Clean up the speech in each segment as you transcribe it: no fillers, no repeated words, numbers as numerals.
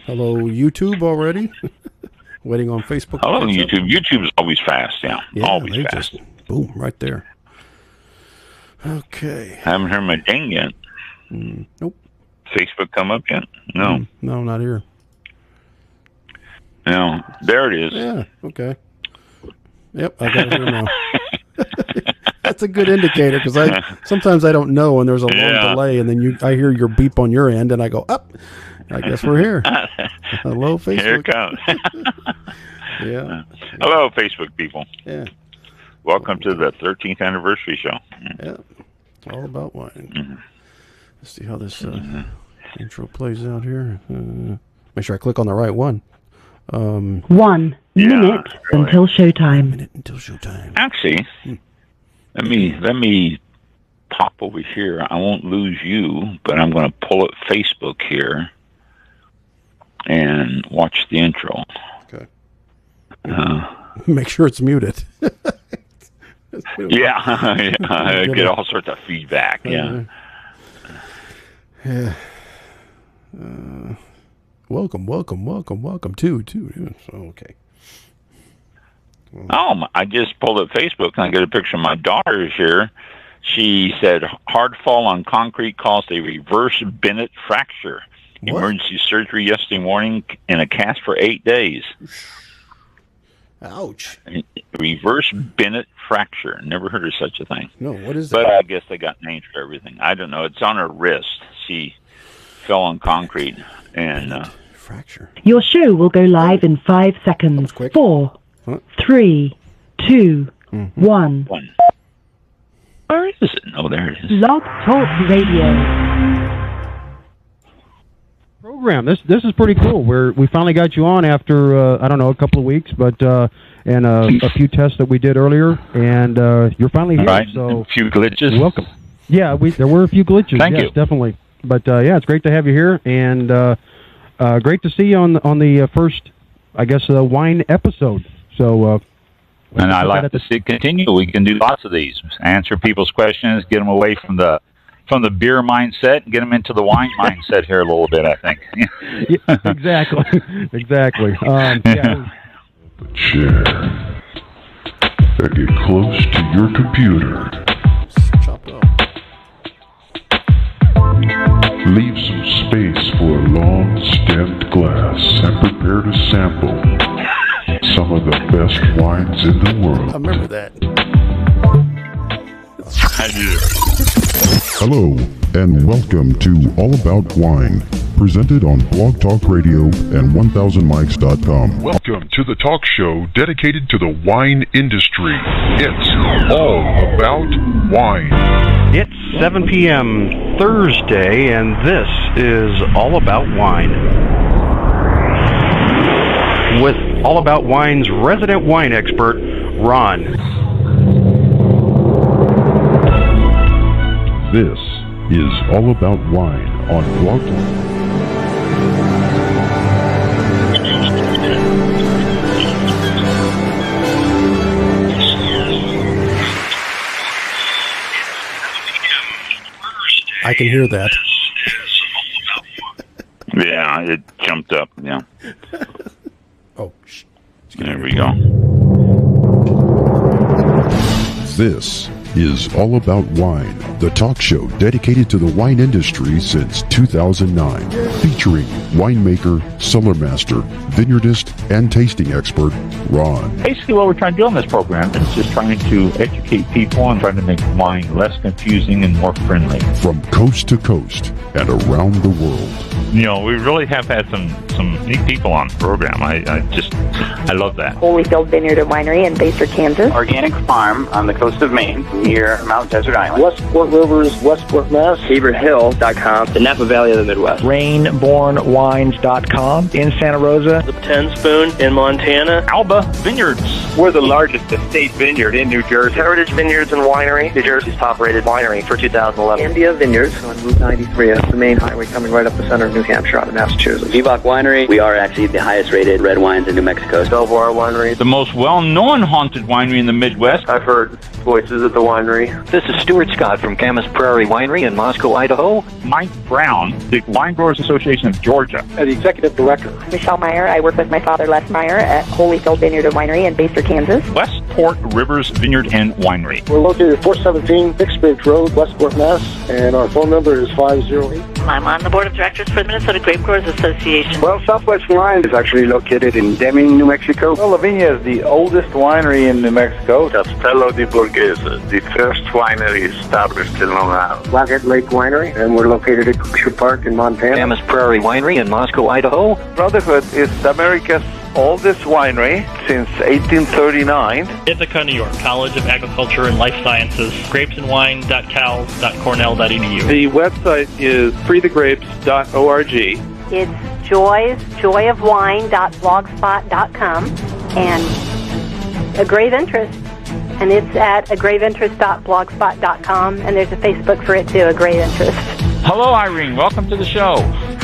Hello, YouTube already. Waiting on Facebook. Hello, YouTube. YouTube's always fast, yeah always fast. Just, boom, right there. Okay. Haven't heard my ding yet. Nope. Facebook come up yet? No. No, not here. No, there it is. Yeah, okay. Yep, I got it here now. That's a good indicator because sometimes I don't know when there's a long delay, and then I hear your beep on your end, and I go, up. I guess we're here. Hello, Facebook. Here it comes. Yeah. Hello, Facebook people. Yeah. Welcome to the 13th anniversary show. Yeah. It's all about wine. Mm-hmm. Let's see how this intro plays out here. Make sure I click on the right one. 1 minute until showtime. Minute until showtime. Actually, let me pop over here. I won't lose you, but I'm going to pull up Facebook here and watch the intro. Okay. Make sure it's muted. I get all sorts of feedback. Yeah. Welcome to. Okay. I just pulled up Facebook and I get a picture of my daughter here. She said hard fall on concrete caused a reverse Bennett fracture. What? Emergency surgery yesterday morning in a cast for 8 days. Ouch. Reverse Bennett fracture. Never heard of such a thing. No, what is that? But I guess they got names for everything. I don't know. It's on her wrist. She fell on concrete and fracture. Your show will go live in 5 seconds. 4, 3, 2, 1. Where is it? Oh, there it is. Blog Talk Radio. Program. This is pretty cool. We finally got you on after I don't know, a couple of weeks, but and a few tests that we did earlier, and you're finally here. Right. So a few glitches. You're welcome. Yeah, there were a few glitches. Thank you. Definitely. But yeah, it's great to have you here, and great to see you on the first, I guess, wine episode. So. And I like to see it continue. We can do lots of these. Answer people's questions, get them away from the beer mindset, and get them into the wine mindset here a little bit, I think. Yeah, exactly. Yeah. The chair. And get close to your computer. Chop it up. Leave some space for a long-stemmed glass and prepare to sample some of the best wines in the world. I remember that. Hello, and welcome to All About Wine, presented on Blog Talk Radio and 1000mics.com. Welcome to the talk show dedicated to the wine industry. It's All About Wine. It's 7 p.m. Thursday, and this is All About Wine. With All About Wine's resident wine expert, Ron. This is All About Wine on Blog Talk. I can hear that. Yeah, it jumped up. Yeah. Oh, there we go. This is All About Wine, the talk show dedicated to the wine industry since 2009, featuring winemaker, cellar master, vineyardist, and tasting expert, Ron. Basically, what we're trying to do on this program is just trying to educate people and trying to make wine less confusing and more friendly. From coast to coast and around the world. You know, we really have had some neat people on the program. I love that. Holyfield Vineyard and Winery in Baser, Kansas. Organic farm on the coast of Maine near Mount Desert Island. Westport Rivers, Westport, Mass. HaverHill.com. The Napa Valley of the Midwest. Rainbornwines.com in Santa Rosa. The Ten Spoon in Montana. Alba Vineyards. We're the largest estate vineyard in New Jersey. Heritage Vineyards and Winery, New Jersey's top-rated winery for 2011. India Vineyards on Route 93. That's the main highway coming right up the center of New Hampshire out of Massachusetts. Vibach Winery, we are actually the highest rated red wines in New Mexico. Belvoir Winery, The most well-known haunted winery in the Midwest. I've heard voices at the winery. This is Stuart Scott from Camas Prairie Winery in Moscow, Idaho. Mike Brown, the Wine Growers Association of Georgia. The executive director. Michelle Meyer. I work with my father, Les Meyer, at Holyfield Vineyard and Winery in Baser, Kansas. Westport Rivers Vineyard and Winery. We're located at 417 Vicksburg Road, Westport, Mass. And our phone number is 508. I'm on the board of directors for the Minnesota Grape Growers Association. Well, Southwest Wine is actually located in Deming, New Mexico. Well, La Viña is the oldest winery in New Mexico. Castello di Borghese, the first winery established in Long Island. Blackhead Lake Winery, and we're located at Glacier Park in Montana. Camas Prairie Winery in Moscow, Idaho. Brotherhood is America's oldest winery since 1839. Ithaca, New York, College of Agriculture and Life Sciences, grapesandwine.cal.cornell.edu. The website is freethegrapes.org. It's joyofwine.blogspot.com and A Grave Interest. And it's at agravinterest.blogspot.com, and there's a Facebook for it too, A Grave Interest. Hello, Irene. Welcome to the show.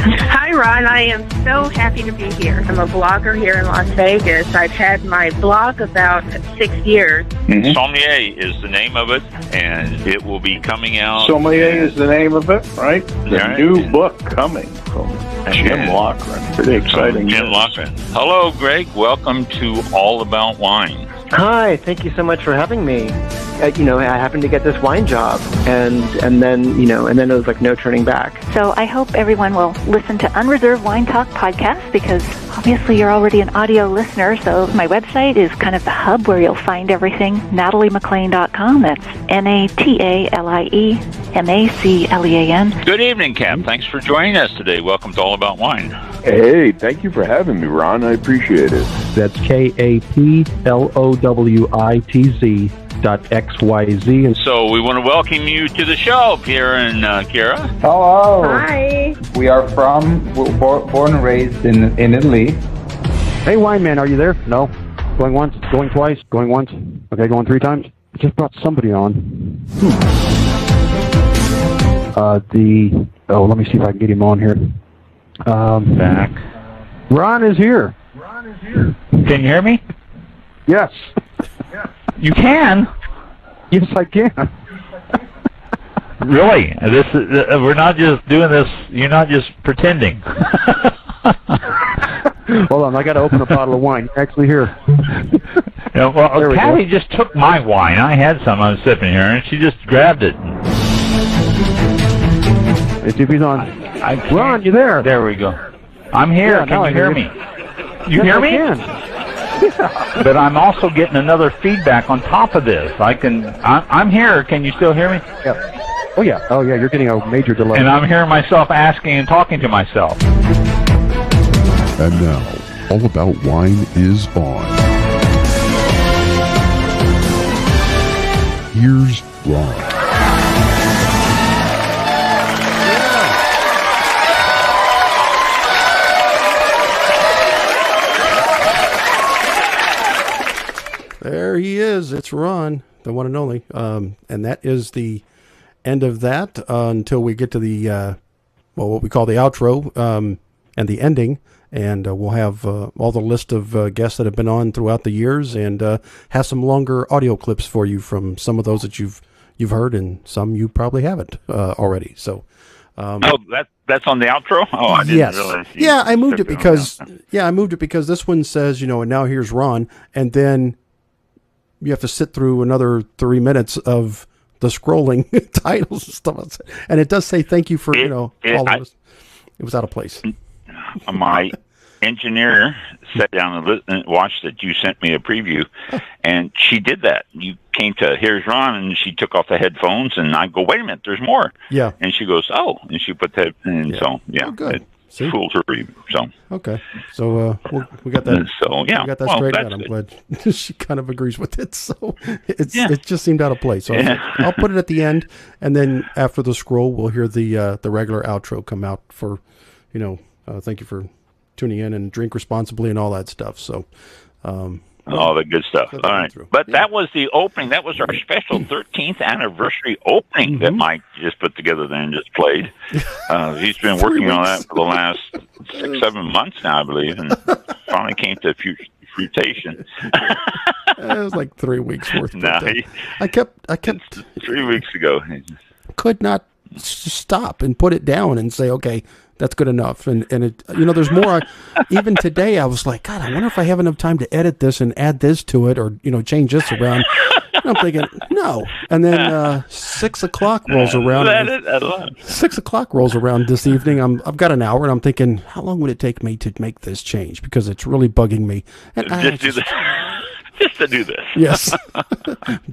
Hi, Ron. I am so happy to be here. I'm a blogger here in Las Vegas. I've had my blog about 6 years. Mm-hmm. Sommelier is the name of it, and it will be coming out. Sommelier is the name of it, right? The new book coming from Jim Loughran. Pretty exciting. Jim Loughran. Hello, Greg. Welcome to All About Wine. Hi, thank you so much for having me. I happened to get this wine job, and then it was like no turning back. So I hope everyone will listen to Unreserved Wine Talk podcast, because obviously you're already an audio listener. So my website is kind of the hub where you'll find everything. NatalieMacLean.com. That's NatalieMacLean. Good evening, Cap. Thanks for joining us today. Welcome to All About Wine. Hey, thank you for having me, Ron. I appreciate it. That's KAPLOWITZ.XYZ. And so we want to welcome you to the show, Pierre and Kira. Hello. Hi. We are born and raised in Italy. Hey, wine man, are you there? No. Going once, going twice, going once. Okay, going 3 times. I just brought somebody on. Let me see if I can get him on here. Back. Ron is here. Can you hear me? Yes. You can? Yes, I can. Really? This is, we're not just doing this. You're not just pretending. Hold on, I got to open a bottle of wine. You're actually here. Kathy just took my wine. I had some. I was sipping here, and she just grabbed it. Let's see if he's on. Ron, you there? There we go. I'm here. Yeah, can you hear me? You yes, hear me? I can. But I'm also getting another feedback on top of this. I'm here. Can you still hear me? Yeah. Oh yeah. You're getting a major delay. And I'm hearing myself asking and talking to myself. And now, All About Wine is on. Here's Ron. There he is. It's Ron, the one and only. And that is the end of that until we get to the, what we call the outro and the ending. And we'll have all the list of guests that have been on throughout the years, and have some longer audio clips for you from some of those that you've heard, and some you probably haven't already. So. That's on the outro? Oh, I didn't realize. Yeah, I moved it because this one says, and now here's Ron, and then you have to sit through another 3 minutes of the scrolling titles and stuff. And it does say thank you for, all of us. It was out of place. My engineer sat down and watched it. You sent me a preview, and she did that. You came to Here's Ron, and she took off the headphones, and I go, wait a minute, there's more. Yeah. And she goes, oh, and she put that, and so, yeah. Oh, good. It fooled her. So. Okay. So we got that. So, yeah. We got that straight out. I'm glad she kind of agrees with it. So it just seemed out of place. So I'll put it at the end, and then after the scroll, we'll hear the regular outro come out for, thank you for tuning in and drink responsibly and all that stuff. So all the good stuff. All right. But that was the opening. That was our special 13th anniversary opening that Mike just put together then and just played. He's been working on that for the last 6-7 months now, I believe, and finally came to fruition. It was like 3 weeks worth. I kept 3 weeks ago. Could not stop and put it down and say, okay, that's good enough. And it, there's more. Even today, I was like, God, I wonder if I have enough time to edit this and add this to it, or change this around. And I'm thinking, no. And then 6 o'clock rolls around. 6 o'clock rolls around this evening. I've got an hour, and I'm thinking, how long would it take me to make this change? Because it's really bugging me. And just to do this. Yes.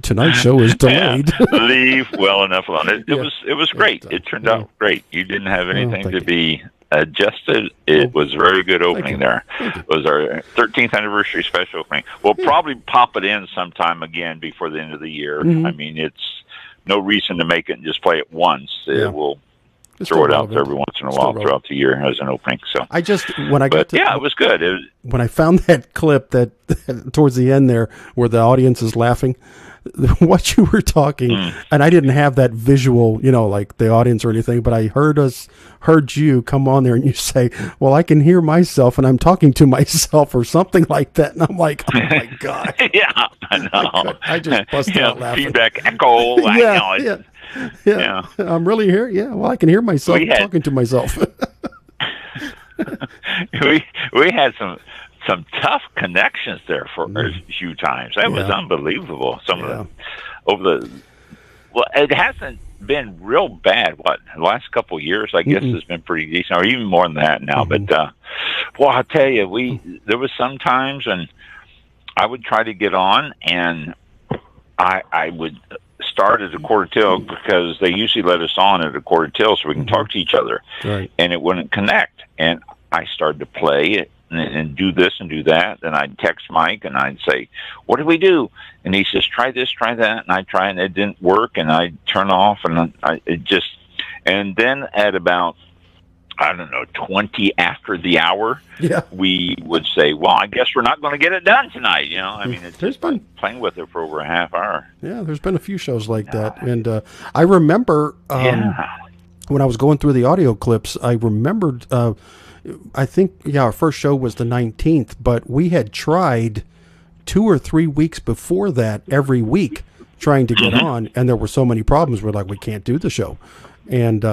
Tonight's show is delayed. Leave well enough alone. It was great. It turned out great. You didn't have anything to be adjusted. It was a very good opening there. It was our 13th anniversary special opening. We'll probably pop it in sometime again before the end of the year. I mean, it's no reason to make it and just play it once. We'll throw it out there every once in a while throughout the year as an opening. So it was good. When I found that clip that towards the end there where the audience is laughing, what you were talking, and I didn't have that visual, like the audience or anything, but I heard you come on there and you say, well, I can hear myself and I'm talking to myself or something like that. And I'm like, oh my God. Yeah, I know. I just busted out laughing. Feedback echo. Yeah. I'm really here. Yeah. Well, I can hear myself talking to myself. we had some tough connections there for a few times. That was unbelievable. It hasn't been real bad. The last couple of years, I guess, has been pretty decent, or even more than that now. But I tell you, there was some times when I would try to get on, and I would start at a quarter till because they usually let us on at a quarter till so we can talk to each other, and it wouldn't connect. And I started to play it and do this and do that. And I'd text Mike and I'd say, what do we do? And he says, try this, try that. And I try and it didn't work. And I'd turn off and then at about, 20 after the hour, we would say, well, I guess we're not going to get it done tonight. I mean, it's just been playing with it for over a half hour. Yeah, there's been a few shows like that. And I remember when I was going through the audio clips, I remembered, I think, our first show was the 19th, but we had tried 2 or 3 weeks before that every week trying to get on, and there were so many problems. We're like, we can't do the show. And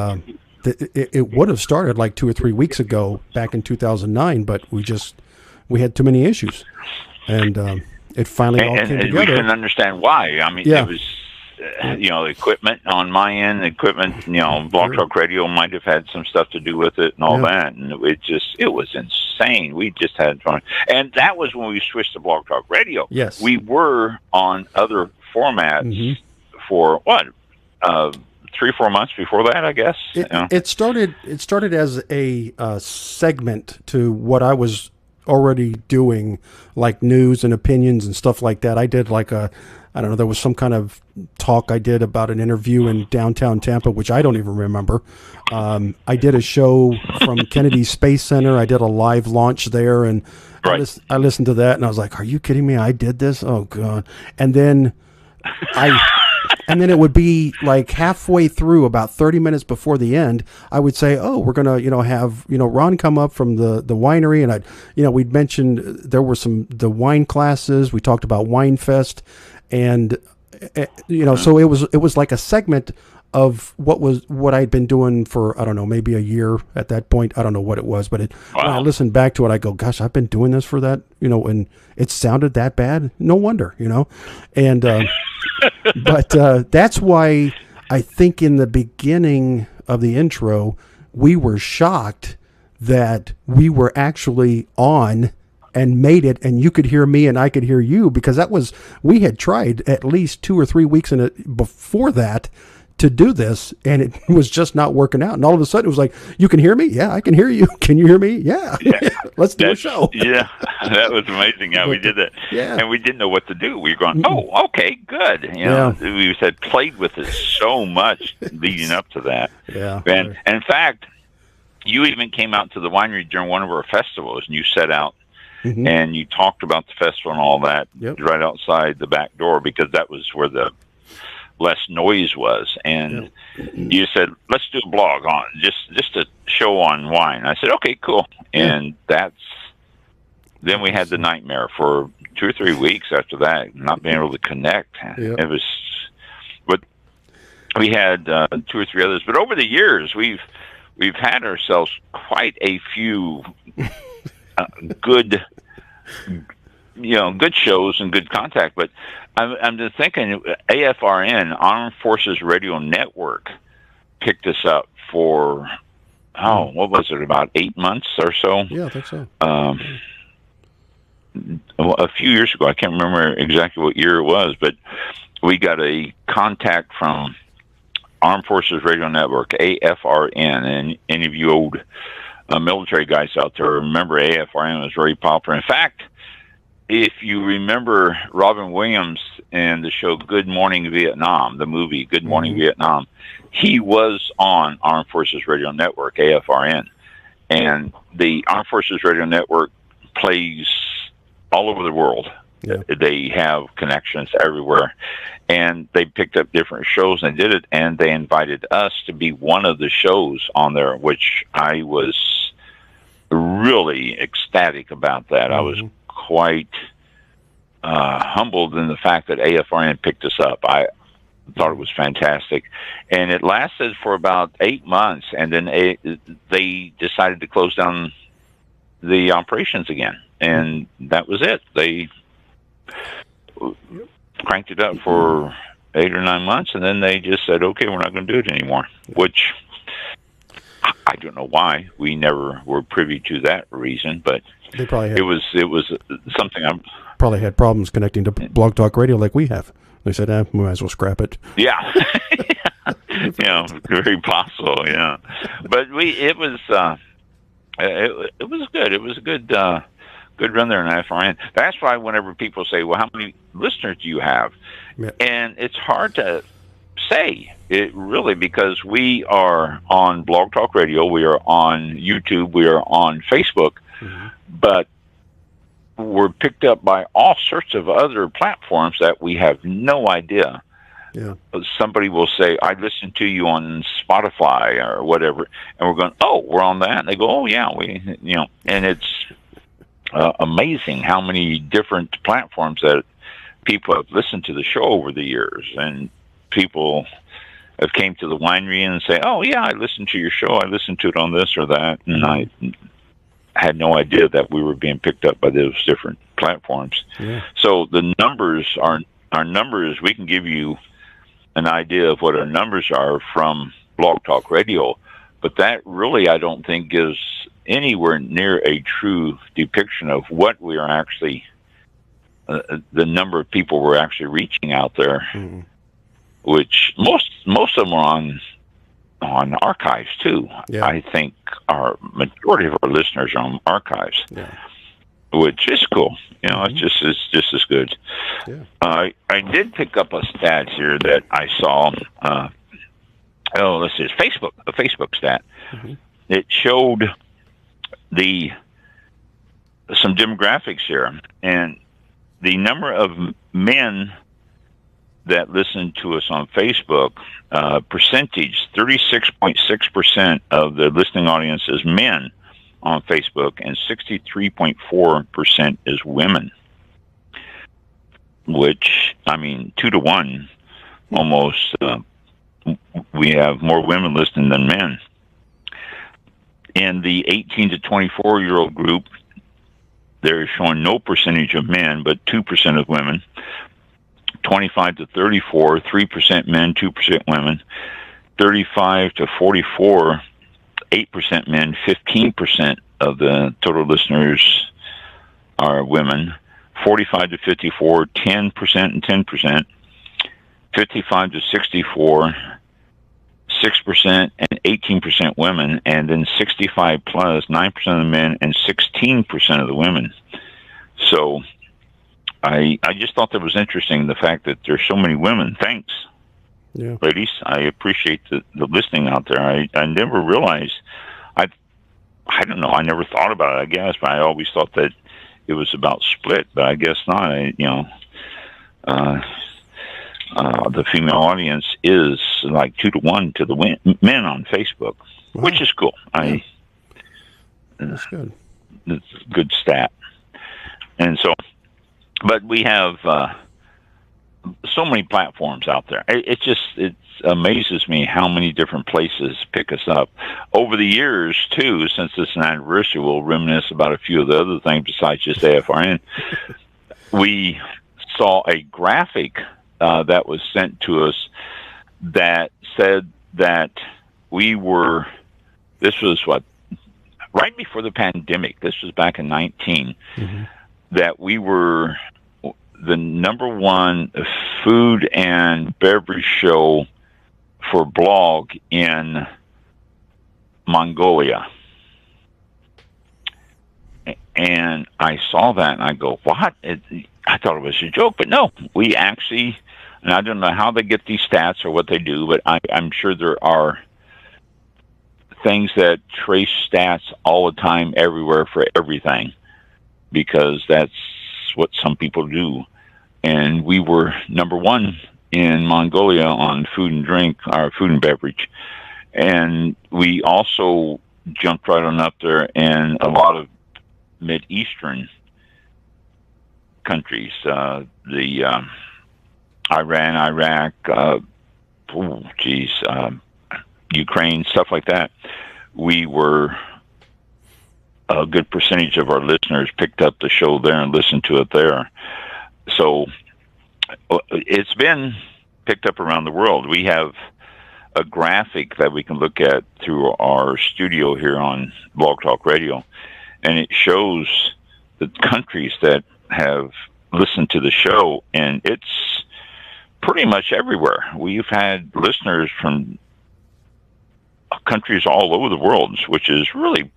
it would have started like 2 or 3 weeks ago back in 2009, but we had too many issues. And it finally all came together. We couldn't understand why. I mean, it was... equipment on my end, Blog Talk Radio might have had some stuff to do with it and all that. And it was insane. We just had fun. And that was when we switched to Blog Talk Radio. Yes. We were on other formats for 3-4 months before that, I guess. It started as a segment to what I was already doing, like news and opinions and stuff like that. I did there was some kind of talk I did about an interview in downtown Tampa, which I don't even remember. I did a show from Kennedy Space Center. I did a live launch there, and I listened to that, and I was like, are you kidding me? I did this? Oh, God. And then it would be like halfway through, about 30 minutes before the end, I would say, oh, we're going to, have, Ron come up from the winery. And we'd mentioned there were the wine classes. We talked about Wine Fest. And so it was like a segment of what I'd been doing for, I don't know, maybe a year at that point. I don't know what it was, but when I listened back to it, I go, gosh, I've been doing this for that, and it sounded that bad. No wonder, and, but that's why I think in the beginning of the intro, we were shocked that we were actually on and made it, and you could hear me and I could hear you, because we had tried at least 2 or 3 weeks before that to do this, and it was just not working out. And all of a sudden it was like, you can hear me? Yeah, I can hear you. Can you hear me? Yeah. Let's do a show. Yeah, that was amazing how we did that. Yeah. And we didn't know what to do. We were going, oh, okay, good. We had played with it so much leading up to that. Yeah. And in fact, you even came out to the winery during one of our festivals, and you set out and you talked about the festival and all that right outside the back door, because that was where the less noise was. And you said, let's do a blog on just a show on wine. I said, okay, cool. And then we had the nightmare for 2 or 3 weeks after that, not being able to connect. It was, but we had 2 or 3 others. But over the years, we've had ourselves quite a few good shows and good contact. But I'm just thinking, AFRN, Armed Forces Radio Network, picked us up for, what was it, about 8 months or so? Yeah, I think so. A few years ago, I can't remember exactly what year it was, but we got a contact from Armed Forces Radio Network, AFRN, and any of you old military guys out there remember AFRN was very popular. In fact, if you remember Robin Williams and the show Good Morning Vietnam, the movie Good Morning Vietnam, he was on Armed Forces Radio Network, AFRN. And the Armed Forces Radio Network plays all over the world. Yeah. They have connections everywhere. And they picked up different shows and did it, and they invited us to be one of the shows on there, which I was really ecstatic about that. I was quite humbled in the fact that AFRN picked us up. I thought it was fantastic. And it lasted for about 8 months, and then they decided to close down the operations again. And that was it. They cranked it up for 8 or 9 months, and then they just said, okay, we're not going to do it anymore, which I don't know why. We never were privy to that reason, but they probably had, it was something I'm probably had problems connecting to Blog Talk Radio like we have. They said, we might as well scrap it. Yeah. Very possible, yeah. But it was good. It was a good run there in FRN. That's why whenever people say, well, how many listeners do you have? Yeah. And it's hard to say it really, because we are on Blog Talk Radio, we are on YouTube, we are on Facebook, but we're picked up by all sorts of other platforms that we have no idea. Yeah. Somebody will say, I listen to you on Spotify or whatever, and we're going, oh, we're on that. And they go, oh yeah, and it's amazing how many different platforms that people have listened to the show over the years, and people have came to the winery and say, oh yeah, I listened to your show, I listened to it on this or that, and I had no idea that we were being picked up by those different platforms. Yeah. So the numbers are our numbers. We can give you an idea of what our numbers are from Blog Talk Radio, but that really, I don't think, gives anywhere near a true depiction of what we are actually, the number of people we're actually reaching out there, which most of them are on archives too. Yeah. I think our majority of our listeners are on archives, which is cool. It's just as good. Yeah. I did pick up a stat here that I saw. This is Facebook, a Facebook stat. It showed some demographics here, and the number of men that listen to us on Facebook, percentage, 36.6% of the listening audience is men on Facebook, and 63.4% is women, which, 2 to 1, almost, we have more women listening than men. In the 18 to 24-year-old group, they're showing no percentage of men, but 2% of women. 25 to 34, 3% men, 2% women. 35 to 44, 8% men, 15% of the total listeners are women. 45 to 54, 10% and 10%. 55 to 64, 6% and 18% women, and then 65 plus, 9% of the men and 16% of the women. So I just thought that was interesting, the fact that there's so many women. Thanks, ladies. I appreciate the listening out there. I never realized, I don't know, I never thought about it, I guess, but I always thought that it was about split, but I guess not. The female audience is like 2-to-1 to the men on Facebook, which is cool. That's good. It's a good stat. And so, but we have so many platforms out there. It amazes me how many different places pick us up. Over the years, too, since it's an anniversary, we'll reminisce about a few of the other things besides just AFRN. We saw a graphic that was sent to us that said that this was right before the pandemic, this was back in 19, that we were the number one food and beverage show for blog in Mongolia. And I saw that and I go, what? I thought it was a joke, but no, we actually, and I don't know how they get these stats or what they do, but I'm sure there are things that trace stats all the time, everywhere, for everything, because that's what some people do. And we were number one in Mongolia on food and drink, or food and beverage. And we also jumped right on up there in a lot of Mid-Eastern countries, Iran, Iraq, Ukraine, stuff like that. We were, a good percentage of our listeners picked up the show there and listened to it there. So it's been picked up around the world. We have a graphic that we can look at through our studio here on Blog Talk Radio, and it shows the countries that have listened to the show, and it's pretty much everywhere. We've had listeners from countries all over the world, which is really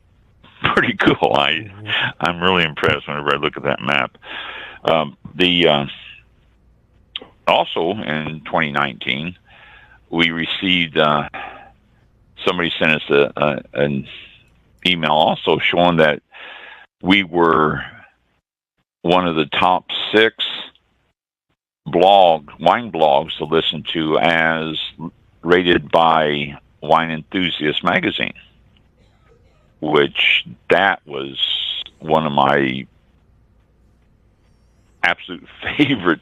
pretty cool. I'm really impressed whenever I look at that map. Also in 2019, we received, somebody sent us an email also showing that we were one of the top 6 wine blogs to listen to, as rated by Wine Enthusiast magazine, which that was one of my absolute favorite,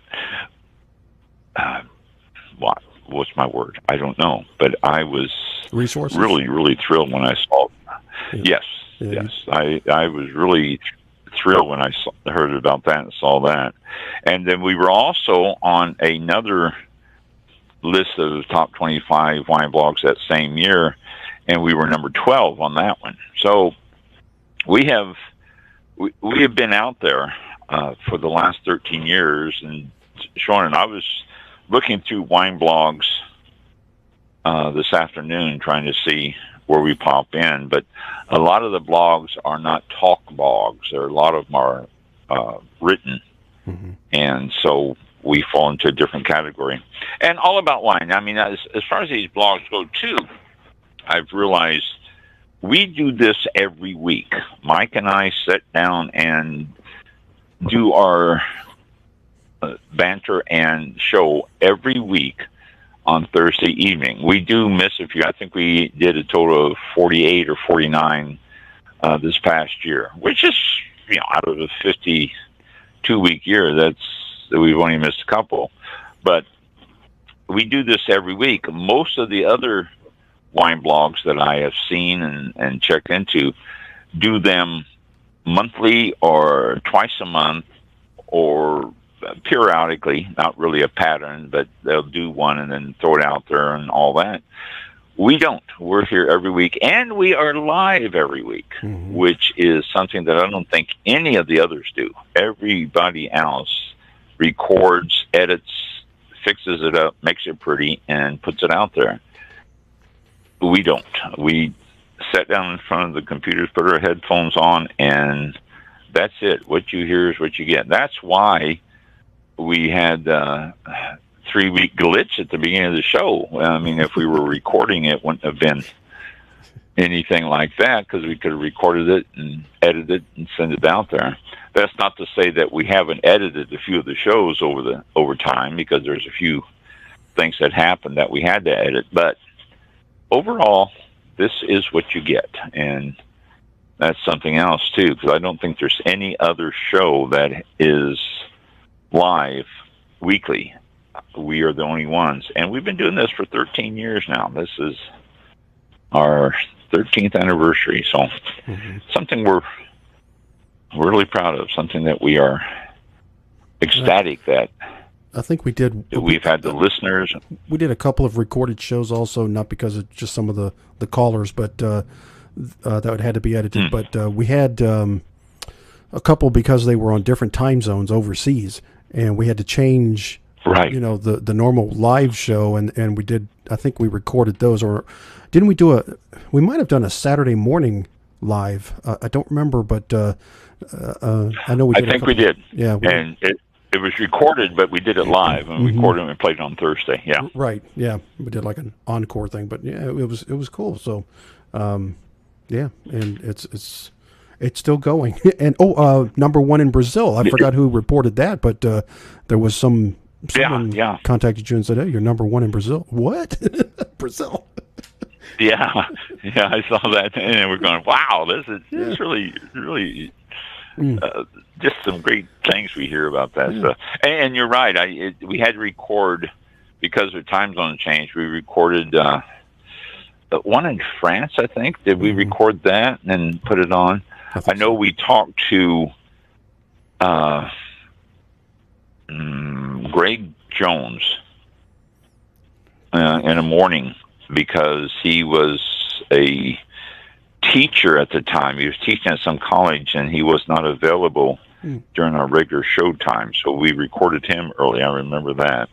what's my word? I don't know, but I was resources? really, really thrilled when I saw it. Yes. I was really thrilled when I heard about that and saw that. And then we were also on another list of top 25 wine blogs that same year, and we were number 12 on that one. So we have been out there for the last 13 years. And Sean and I was looking through wine blogs this afternoon trying to see where we pop in, but a lot of the blogs are not talk blogs. A lot of them are written, and so we fall into a different category. And All About Wine, I mean, as far as these blogs go too, I've realized we do this every week. Mike and I sit down and do our banter and show every week on Thursday evening. We do miss a few. I think we did a total of 48 or 49 this past year, which is, out of a 52-week year, we've only missed a couple. But we do this every week. Most of the other wine blogs that I have seen and checked into do them monthly or twice a month or periodically, not really a pattern, but they'll do one and then throw it out there and all that. We don't. We're here every week, and we are live every week, which is something that I don't think any of the others do. Everybody else records, edits, fixes it up, makes it pretty, and puts it out there. We don't. We sit down in front of the computers, put our headphones on, and that's it. What you hear is what you get. That's why we had a 3-week glitch at the beginning of the show. I mean, if we were recording it, wouldn't have been anything like that, because we could have recorded it and edited it and sent it out there. That's not to say that we haven't edited a few of the shows over time, because there's a few things that happened that we had to edit. But overall, this is what you get, and that's something else too, because I don't think there's any other show that is live weekly. We are the only ones, and we've been doing this for 13 years now. This is our 13th anniversary, so something we're really proud of, something that we are ecstatic that I think we did. We've had the listeners. We did a couple of recorded shows also, not because of just some of the callers, but that had to be edited. But we had a couple because they were on different time zones overseas, and we had to change, the normal live show, and we did. I think we recorded those, or didn't we do we might have done a Saturday morning live. I don't remember, but I know we did. I think we did. Yeah, and it was recorded, but we did it live, and we recorded it and played it on Thursday. Yeah, right. Yeah, we did like an encore thing, but yeah, it was cool. So, yeah, and it's still going. And number one in Brazil. I forgot who reported that, but there was someone contacted you and said, "Hey, you're number one in Brazil." What? Brazil? Yeah, I saw that, and we're going, "Wow, this is really." Just some great things we hear about that stuff. And you're right. We had to record because of time zone change. We recorded one in France, I think. Did we record that and put it on? I know we talked to Greg Jones in the morning, because he was a teacher at the time. He was teaching at some college, and he was not available during our regular show time. So we recorded him early. I remember that.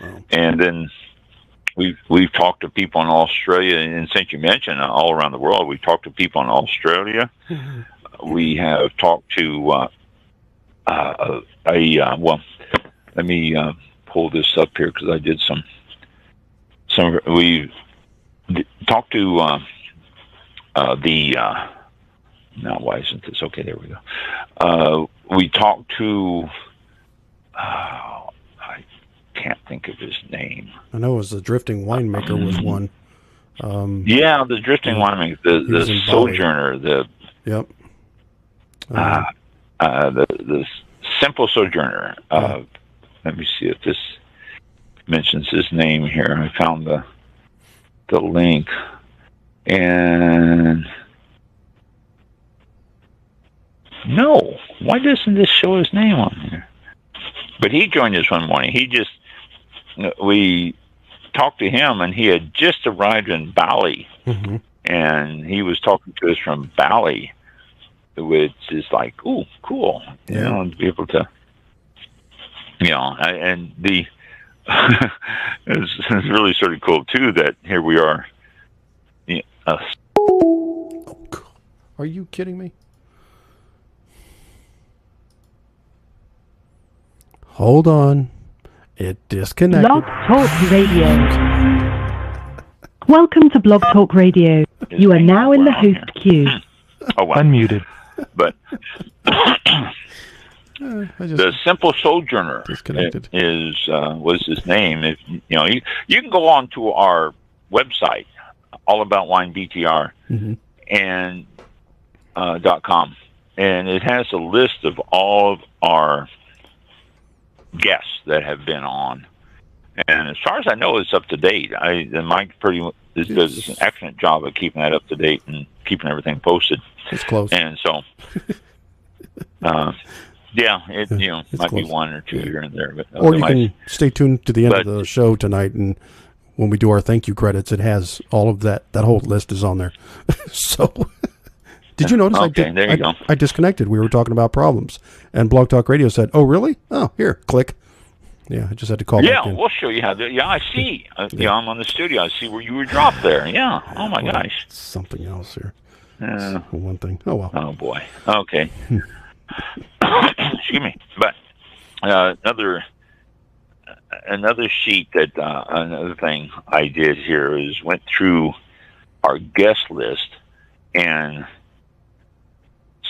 Wow. And then we've talked to people in Australia, and since you mentioned all around the world, we've talked to people in Australia. We have talked to well, let me pull this up here, because I did some. We talked to now why isn't this okay? There we go. We talked to I can't think of his name. I know it was the Drifting Winemaker was one. Yeah, the Drifting Winemaker, the Sojourner, the Simple Sojourner. Let me see if this mentions his name here. I found the link. And no, why doesn't this show his name on here? But he joined us one morning. We talked to him, and he had just arrived in Bali, and he was talking to us from Bali, which is like, ooh, cool, you know, and be able to, and the it's really sort of cool too that here we are. Are you kidding me? Hold on. It disconnected. Blog Talk Radio. Welcome to Blog Talk Radio. You are now in the host queue. Oh, well. Unmuted. But the Simple Sojourner was his name. If you can go on to our website, All About Wine BTR, and .com, and it has a list of all of our guests that have been on. And as far as I know, it's up to date. Mike does an excellent job of keeping that up to date and keeping everything posted. It's close. And so, it might close. be one or two here and there. But or you can stay tuned to the end of the show tonight, and when we do our thank you credits, it has all of that. That whole list is on there. So, did you notice I disconnected? We were talking about problems, and Blog Talk Radio said, "Oh, really? Oh, here, click." Yeah, I just had to call back in. We'll show you how to. Yeah, I see. I'm on the studio. I see where you were dropped there. Yeah. Oh, my gosh. Something else here. One thing. Oh, well. Oh, boy. Okay. Excuse me. But another sheet that another thing I did here is went through our guest list and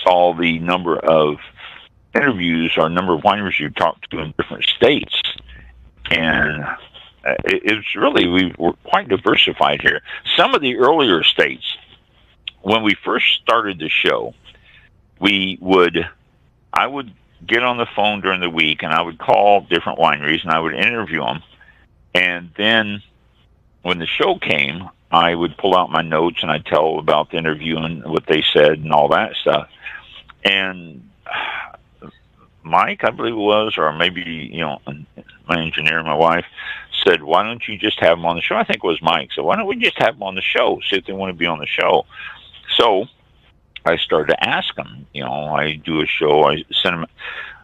saw the number of interviews or number of wineries you've talked to in different states, and it's really, we're quite diversified here. Some of the earlier states, when we first started the show, I would get on the phone during the week, and I would call different wineries, and I would interview them. And then when the show came, I would pull out my notes, and I'd tell about the interview and what they said and all that stuff. And Mike, I believe it was, or maybe, my engineer, my wife, said, why don't you just have them on the show? I think it was Mike. So why don't we just have them on the show, see if they want to be on the show? So I started to ask them. I do a show. I send them.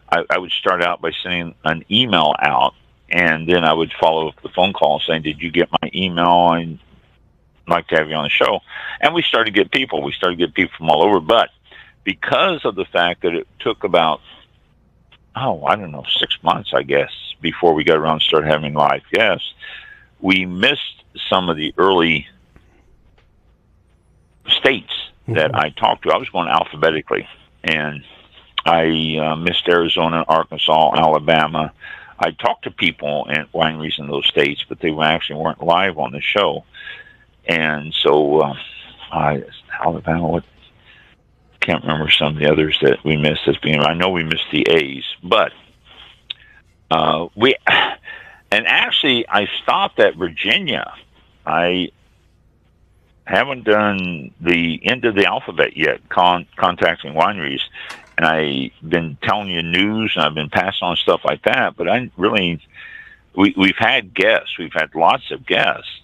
I would start out by sending an email out, and then I would follow up with the phone call saying, "Did you get my email? I'd like to have you on the show." And we started to get people. We started to get people from all over. But because of the fact that it took about 6 months, I guess, before we got around to start having live guests, we missed some of the early states that I talked to. I was going alphabetically, and I missed Arizona, Arkansas, Alabama. I talked to people at wineries in those states, but they actually weren't live on the show. And so Alabama, can't remember some of the others that we missed as being. I know we missed the A's, but I stopped at Virginia. I haven't done the end of the alphabet yet, contacting wineries, and I've been telling you news, and I've been passing on stuff like that, but we've had guests, we've had lots of guests,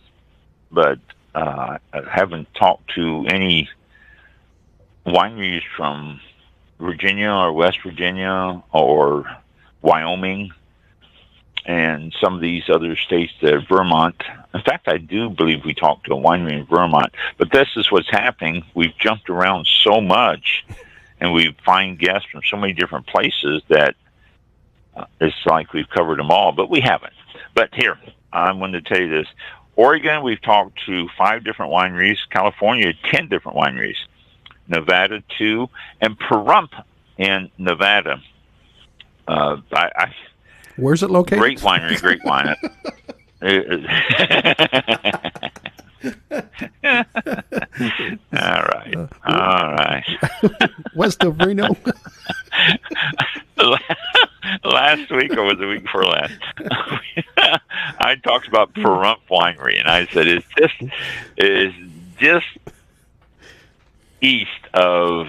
but I haven't talked to any wineries from Virginia or West Virginia or Wyoming and some of these other states, Vermont. In fact, I do believe we talked to a winery in Vermont. But this is what's happening. We've jumped around so much, and we find guests from so many different places that it's like we've covered them all, but we haven't. But here, I'm going to tell you this. Oregon, we've talked to 5 different wineries. California, 10 different wineries. Nevada, 2. And Pahrump in Nevada. Where's it located? Great winery, great wine. All right. West of Reno. Last week, or was the week before last, I talked about Pahrump Winery, and I said it's just east of.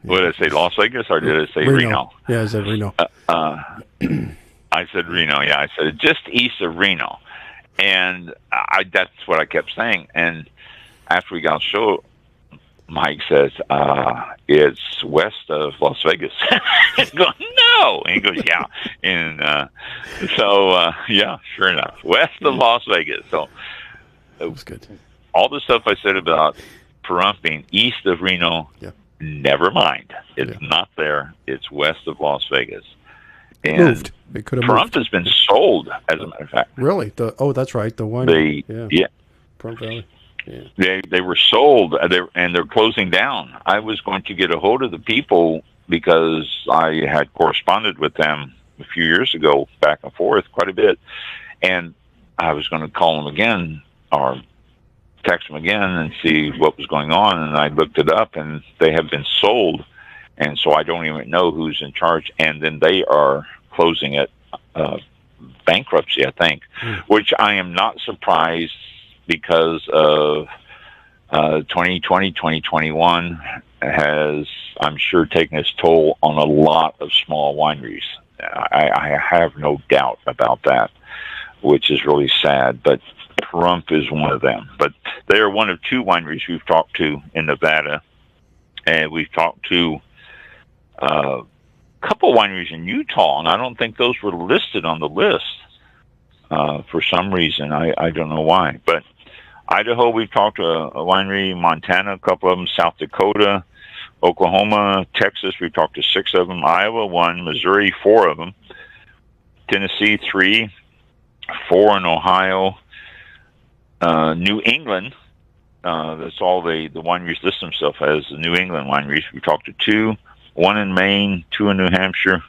What did I say, Las Vegas, or did I say Reno? Yeah, I said Reno. I said Reno, yeah. I said just east of Reno. And that's what I kept saying. And after we got on the show, Mike says, it's west of Las Vegas. I go, no. And he goes, yeah. And yeah, sure enough. West of Las Vegas. So that was good. All the stuff I said about Pahrump being east of Reno, never mind. It's not there. It's west of Las Vegas. And moved. They could have Pahrump has been sold, as a matter of fact. Really? That's right. The one. Yeah. Pahrump Valley. Yeah. They were sold, and they're closing down. I was going to get a hold of the people because I had corresponded with them a few years ago, back and forth quite a bit, and I was going to call them again or text them again and see what was going on. And I looked it up, and they have been sold, and so I don't even know who's in charge. And then they are closing it, bankruptcy, I think, which I am not surprised because of 2020, 2021 has, I'm sure, taken its toll on a lot of small wineries. I have no doubt about that, which is really sad, but Pahrump is one of them. But they are one of 2 wineries we've talked to in Nevada, and we've talked to a couple wineries in Utah, and I don't think those were listed on the list for some reason. I don't know why. But Idaho, we've talked to a winery, Montana, a couple of them, South Dakota, Oklahoma, Texas, we've talked to 6 of them, Iowa, 1, Missouri, 4 of them, Tennessee, 3, 4 in Ohio, New England, that's all the wineries list themselves as the New England wineries. We talked to 2, 1 in Maine, 2 in New Hampshire,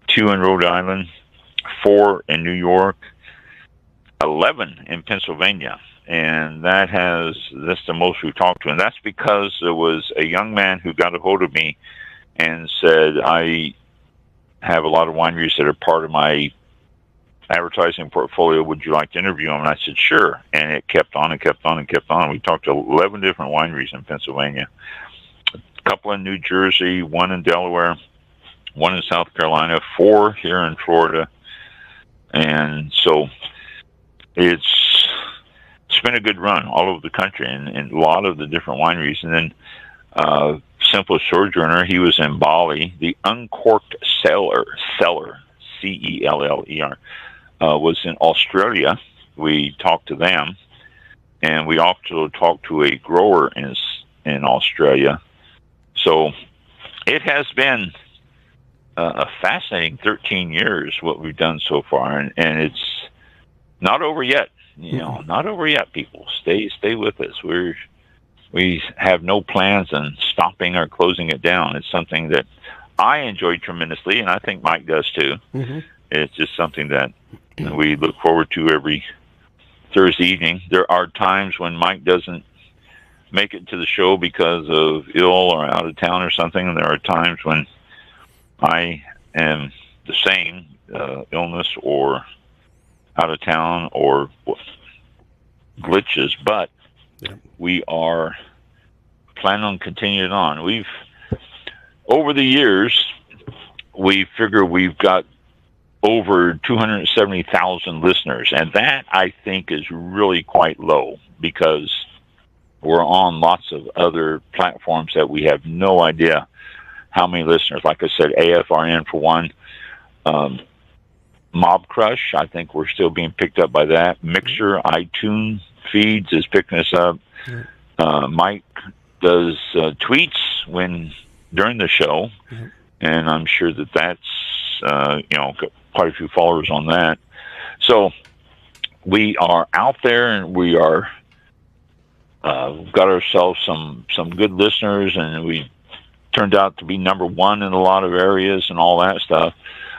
2 in Rhode Island, 4 in New York, 11 in Pennsylvania. And that's the most we've talked to. And that's because there was a young man who got a hold of me and said, I have a lot of wineries that are part of my advertising portfolio. Would you like to interview them? And I said, sure. And it kept on and kept on and kept on. We talked to 11 different wineries in Pennsylvania, a couple in New Jersey, 1 in Delaware, 1 in South Carolina, 4 here in Florida. And so it's been a good run all over the country and a lot of the different wineries. And then Simple Sojourner, he was in Bali. The Uncorked Cellar, Cellar, C-E-L-L-E-R, was in Australia. We talked to them, and we also talked to a grower in Australia. So it has been a fascinating 13 years what we've done so far, and it's not over yet. Not over yet. People, stay with us. We have no plans on stopping or closing it down. It's something that I enjoy tremendously, and I think Mike does too. Mm-hmm. It's just something that we look forward to every Thursday evening. There are times when Mike doesn't make it to the show because of ill or out of town or something, and there are times when I am the same, illness or out of town or glitches, but we are planning on continuing on. Over the years, we figure we've got over 270,000 listeners, and that I think is really quite low because we're on lots of other platforms that we have no idea how many listeners. Like I said, AFRN for one. Mob Crush, I think we're still being picked up by that. Mixer, iTunes feeds is picking us up. Mike does tweets during the show, and I'm sure that's got quite a few followers on that. So we are out there, and we are got ourselves some good listeners, and we turned out to be number 1 in a lot of areas and all that stuff.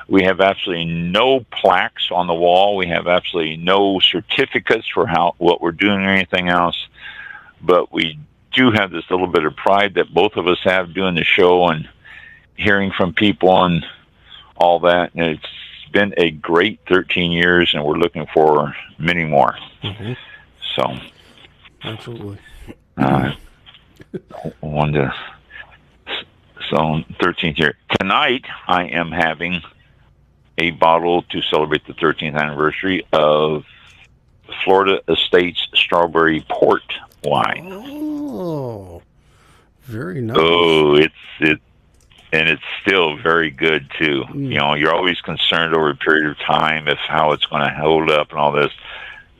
We have absolutely no plaques on the wall. We have absolutely no certificates for what we're doing or anything else. But we do have this little bit of pride that both of us have doing the show and hearing from people and all that. And it's been a great 13 years, and we're looking for many more. Mm-hmm. So, absolutely. So 13th year. Tonight, I am having a bottle to celebrate the 13th anniversary of Florida Estates Strawberry Port wine. Oh, very nice. Oh, it's still very good too. You're always concerned over a period of time how it's going to hold up and all this.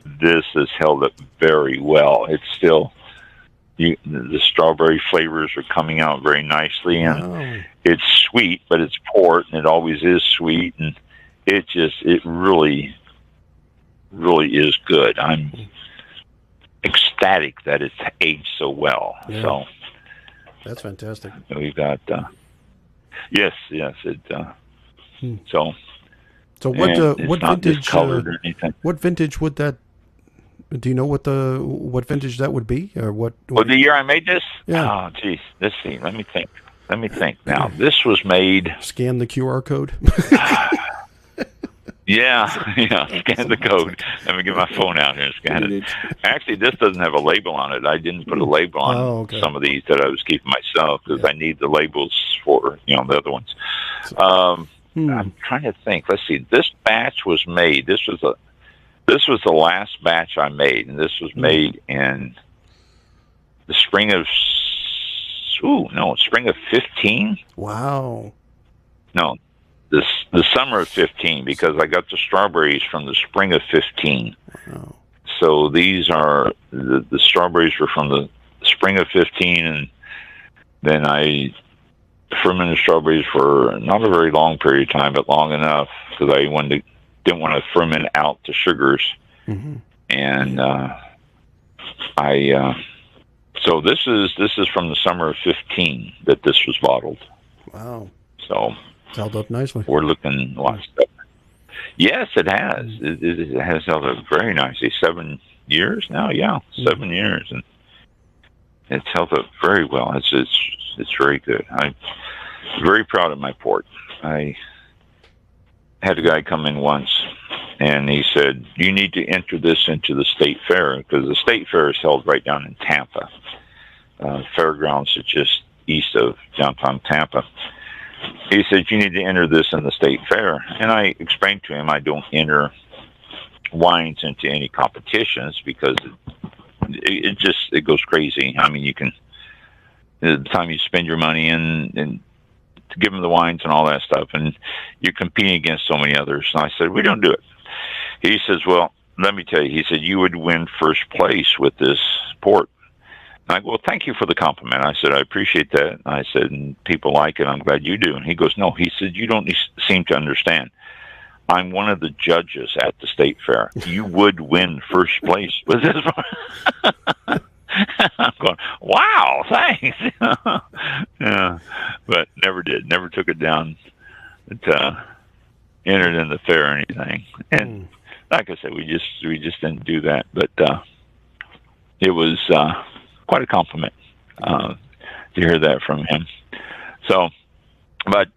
This has held up very well. It's still the strawberry flavors are coming out very nicely, and it's sweet, but it's port, and it always is sweet, and it really, really is good. I'm ecstatic that it's aged so well. Yeah. So that's fantastic. We've got yes. So what vintage? What vintage would that? Do you know what vintage that would be, or what? Well, the year I made this? Yeah. Oh, geez. Let's see. Let me think. Now, this was made. Scan the QR code. Yeah. Scan the code. Let me get my phone out here and scan it. Actually, this doesn't have a label on it. I didn't put a label on some of these that I was keeping myself because I need the labels for the other ones. I'm trying to think. Let's see. This batch was made. This was the last batch I made, and this was made in the spring of 15. Wow. No, the summer of 15, because I got the strawberries from the spring of 15. Wow. So these are the strawberries were from the spring of 15, and then I fermented strawberries for not a very long period of time, but long enough because I didn't want to ferment out the sugars. Mm-hmm. And so this is from the summer of 15 that this was bottled. Wow. So it's held up nicely. We're looking a lot of stuff. Yes, it has. It has held up very nicely. 7 years now, 7 years, and it's held up very well. It's very good. I'm very proud of my port. I had a guy come in once, and he said, "You need to enter this into the state fair," because the state fair is held right down in Tampa. Fairgrounds are just east of downtown Tampa. He said, "You need to enter this in the state fair." And I explained to him I don't enter wines into any competitions because it goes crazy. I mean, you can, the time you spend your money and to give them the wines and all that stuff, and you're competing against so many others. And I said, "We don't do it." He says, "Well, let me tell you," he said, "you would win first place with this port." And I go, "Well, thank you for the compliment." I said, "I appreciate that." And I said, "And people like it. I'm glad you do." And he goes, "No," he said, "you don't seem to understand. I'm one of the judges at the state fair. You would win first place with this one." I'm going, "Wow, thanks." Yeah, but never did. Never took it down to enter it in the fair or anything. And like I said, we just didn't do that. But it was quite a compliment to hear that from him. So, but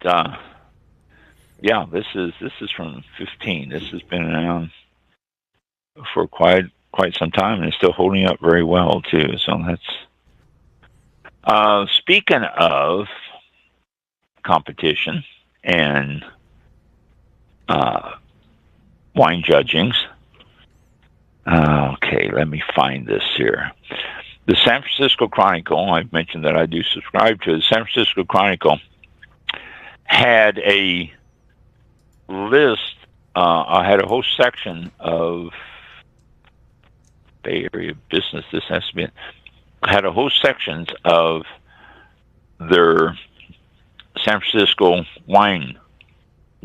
yeah, this is from 15. This has been around for quite some time, and it's still holding up very well too. So that's speaking of competition and wine judgings. Okay, let me find this here. The San Francisco Chronicle, I've mentioned that I do subscribe to. The San Francisco Chronicle had a list, had a whole section of Bay Area business. This has to be, had a whole sections of their San Francisco wine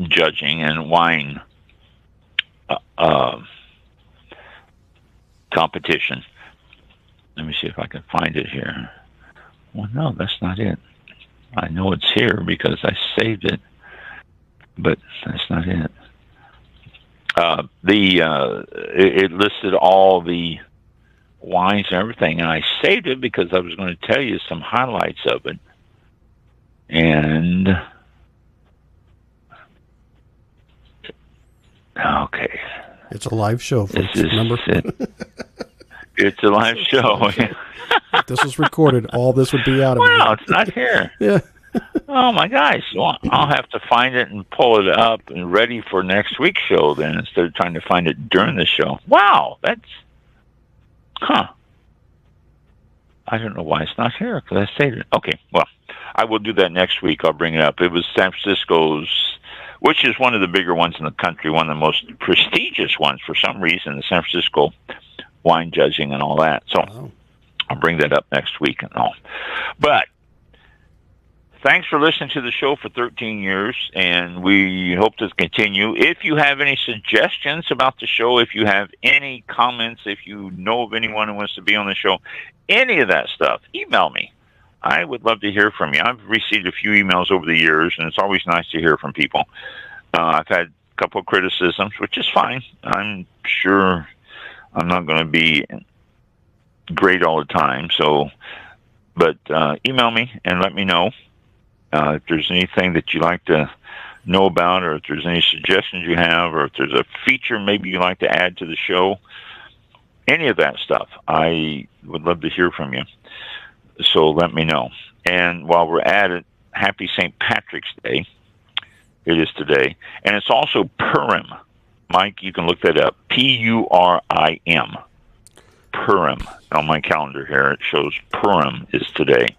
judging and wine competition. Let me see if I can find it here. Well, no, that's not it. I know it's here because I saved it, but that's not it. It listed all the wines and everything, and I saved it because I was going to tell you some highlights of it. And okay, it's a live show, folks. Remember? It's a live show. If this was recorded, all this would be out of it. Wow, it's not here. Yeah. Oh my gosh! Well, I'll have to find it and pull it up and ready for next week's show then, instead of trying to find it during the show. Wow, that's I don't know why it's not here because I saved it. Okay, well, I will do that next week. I'll bring it up. It was San Francisco's, which is one of the bigger ones in the country, one of the most prestigious ones for some reason, the San Francisco wine judging and all that. So I'll bring that up next week and all. But thanks for listening to the show for 13 years, and we hope to continue. If you have any suggestions about the show, if you have any comments, if you know of anyone who wants to be on the show, any of that stuff, email me. I would love to hear from you. I've received a few emails over the years, and it's always nice to hear from people. I've had a couple of criticisms, which is fine. I'm sure I'm not going to be great all the time. So, but email me and let me know if there's anything that you like to know about, or if there's any suggestions you have, or if there's a feature maybe you'd like to add to the show. Any of that stuff, I would love to hear from you. So let me know. And while we're at it, happy St. Patrick's Day. It is today. And it's also Purim. Mike, you can look that up. Purim. Purim. On my calendar here, it shows Purim is today.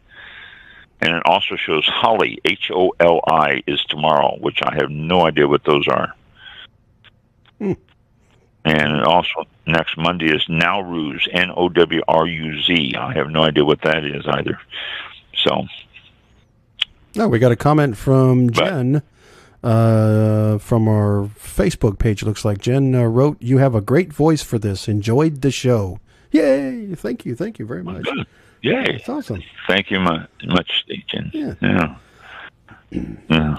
And it also shows Holi, Holi, is tomorrow, which I have no idea what those are. And also, next Monday is Nowruz, Nowruz. I have no idea what that is either. So. No, we got a comment from Jen from our Facebook page. It looks like Jen wrote, "You have a great voice for this. Enjoyed the show." Yay! Thank you very much. Good. Yay! That's awesome. Thank you much, Jen. Yeah. Yeah.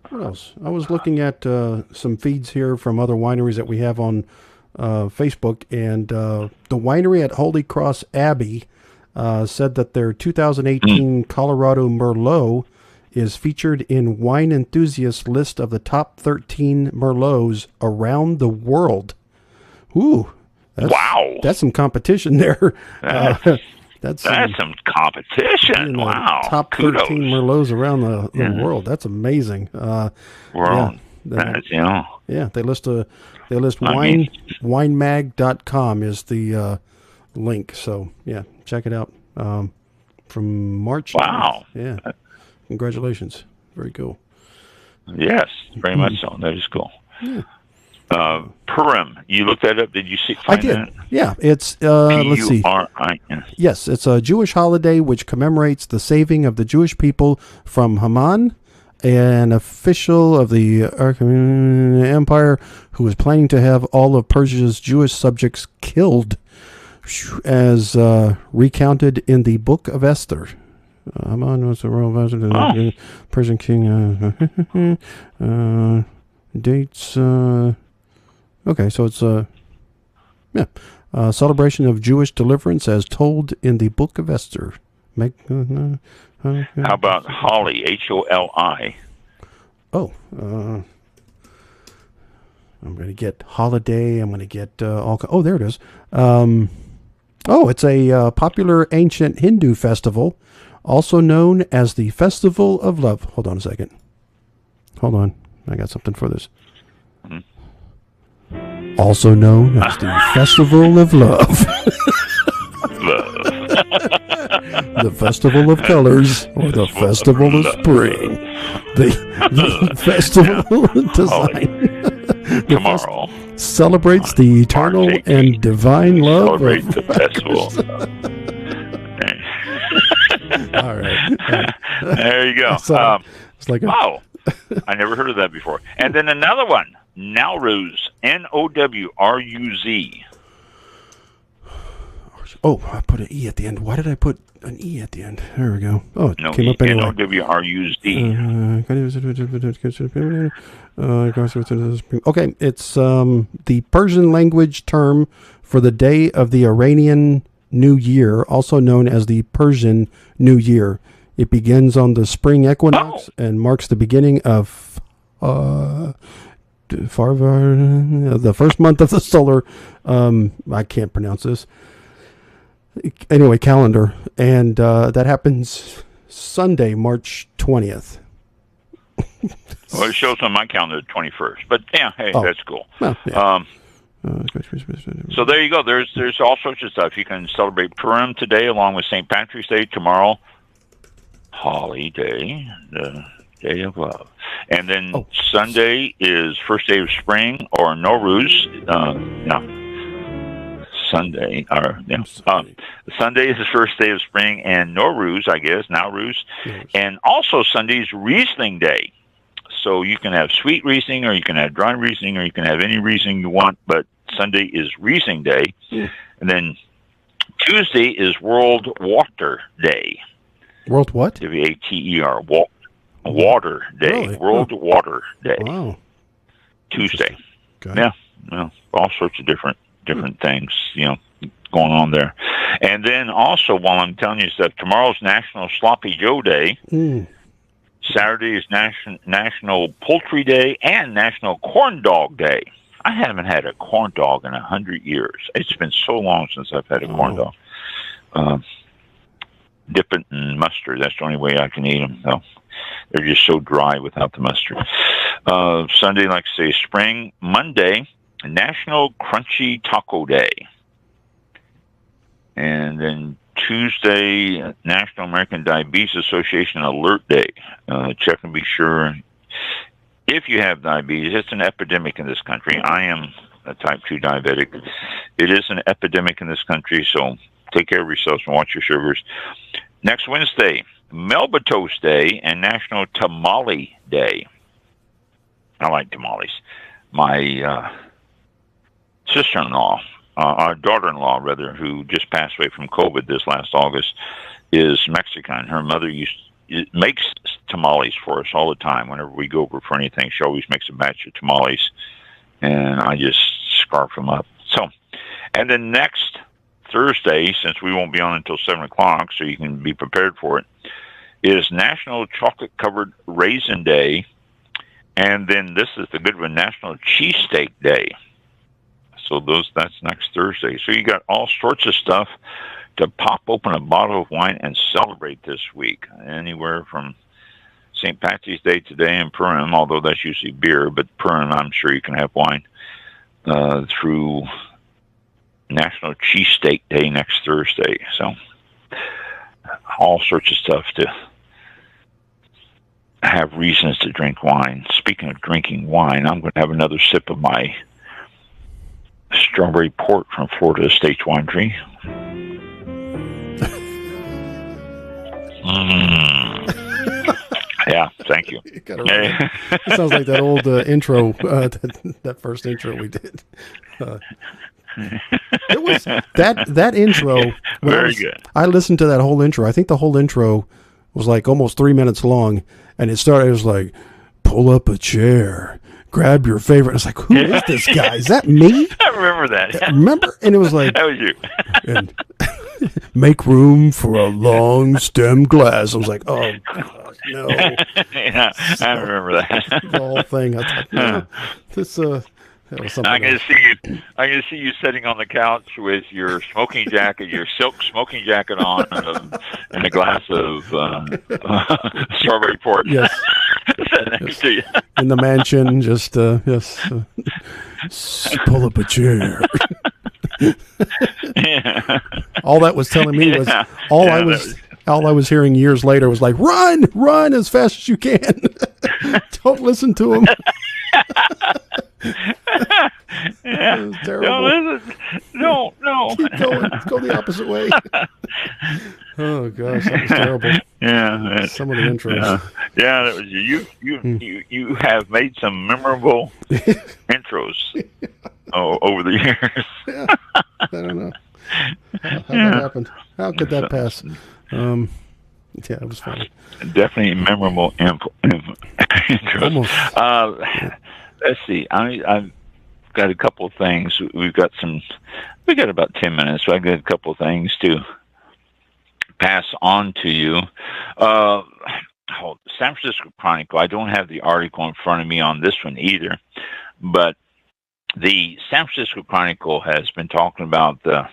What else? I was looking at some feeds here from other wineries that we have on Facebook, and the winery at Holy Cross Abbey said that their 2018 Colorado Merlot is featured in Wine Enthusiast's list of the top 13 Merlots around the world. Ooh. Wow. That's some competition there. That's some competition. Wow. Top Kudos. 13 Merlots around the world. That's amazing. World. Yeah, they list winemag.com is the link. So, yeah, check it out. From March. Wow. Yeah. Congratulations. Very cool. Yes, very much so. That is cool. Yeah. Purim. You looked that up? Did you see? I did. That? Yeah, it's let's see. P-U-R-I-N. Yes, it's a Jewish holiday which commemorates the saving of the Jewish people from Haman, an official of the Empire who was planning to have all of Persia's Jewish subjects killed, as recounted in the Book of Esther. Haman was the royal advisor to the Persian king. Dates. Okay, so it's celebration of Jewish deliverance as told in the Book of Esther. How about Holly? H-O-L-I. Oh, I'm going to get holiday. I'm going to get all. Oh, there it is. It's a popular ancient Hindu festival, also known as the Festival of Love. Hold on a second. Hold on. I got something for this. Also known as the Festival of Love. The Festival of Colors, or the Festival of Spring. The Festival of Design. Tomorrow. Celebrates the eternal and divine love. Celebrate the festival. All right. There you go. So, it's like wow. I never heard of that before. And then another one, Nowruz, N-O-W-R-U-Z. Oh, I put an E at the end. Why did I put an E at the end? There we go. Oh, it came up anyway. N-O-W-R-U-Z. Okay, it's the Persian language term for the day of the Iranian New Year, also known as the Persian New Year. It begins on the spring equinox and marks the beginning of the first month of the solar, I can't pronounce this. Anyway, calendar. And that happens Sunday, March 20th. Well, it shows on my calendar the 21st. But, yeah, hey, that's cool. Well, yeah. So there you go. There's all sorts of stuff. You can celebrate Purim today along with St. Patrick's Day tomorrow. Holly Day, the Day of Love. And then Sunday is first day of spring, or Nowruz. Sunday is the first day of spring, and Nowruz, I guess, Nowruz. And also Sunday is Riesling Day. So you can have sweet Riesling, or you can have dry Riesling, or you can have any Riesling you want, but Sunday is Riesling Day. And then Tuesday is World Water Day. World what? W-A-T-E-R. Water Day. Really? World Water Day. Wow. Tuesday. Okay. Yeah. Well, all sorts of different things, going on there. And then also, while I'm telling you stuff, tomorrow's National Sloppy Joe Day. Saturday is National Poultry Day and National Corn Dog Day. I haven't had a corn dog in 100 years. It's been so long since I've had a corn dog. Dip it in mustard. That's the only way I can eat them. So they're just so dry without the mustard. Sunday, like I say, spring. Monday, National Crunchy Taco Day. And then Tuesday, National American Diabetes Association Alert Day. Check and be sure. If you have diabetes, it's an epidemic in this country. I am a type 2 diabetic. It is an epidemic in this country, so take care of yourselves and watch your sugars. Next Wednesday, Melba Toast Day and National Tamale Day. I like tamales. My sister-in-law, our daughter-in-law, rather, who just passed away from COVID this last August, is Mexican. Her mother makes tamales for us all the time. Whenever we go over for anything, she always makes a batch of tamales, and I just scarf them up. So, and then next Thursday, since we won't be on until 7 o'clock, so you can be prepared for it, is National Chocolate Covered Raisin Day. And then this is the good one, National Cheesesteak Day. So that's next Thursday. So you got all sorts of stuff to pop open a bottle of wine and celebrate this week. Anywhere from St. Patrick's Day today in Purim, although that's usually beer, but Purim, I'm sure you can have wine, through National Cheesesteak Day next Thursday. So all sorts of stuff to have reasons to drink wine. Speaking of drinking wine, I'm going to have another sip of my strawberry port from Florida Estates Winery. Yeah, thank you. It sounds like that old intro, that first intro we did. It was that intro. Very good. I listened to that whole intro. I think the whole intro was like almost 3 minutes long, and it was like, pull up a chair, grab your favorite. I was like, who is this guy? Is that me? I remember that. Remember? And it was like, that was you. And make room for a long stem glass. I was like, oh God, no. Yeah, I remember that. The whole thing. I thought, no, this that was something. I can see you sitting on the couch with your smoking jacket, your silk smoking jacket on, and a glass of strawberry port. Yes. Next to you. In the mansion, just pull up a chair. Yeah. All that was telling me was all I was hearing years later was like, run as fast as you can. Don't listen to him. Yeah. It was terrible. No. Keep going. Go the opposite way. Oh gosh, that was terrible. Yeah. Some of the intros. Yeah, that was you have made some memorable intros over the years. Yeah. I don't know. How that happened. How could that pass? Yeah, it was funny. Definitely memorable intros. Let's see. I've got a couple of things. We got about 10 minutes, so I got a couple of things to pass on to you. San Francisco Chronicle. I don't have the article in front of me on this one either, but the San Francisco Chronicle has been talking about the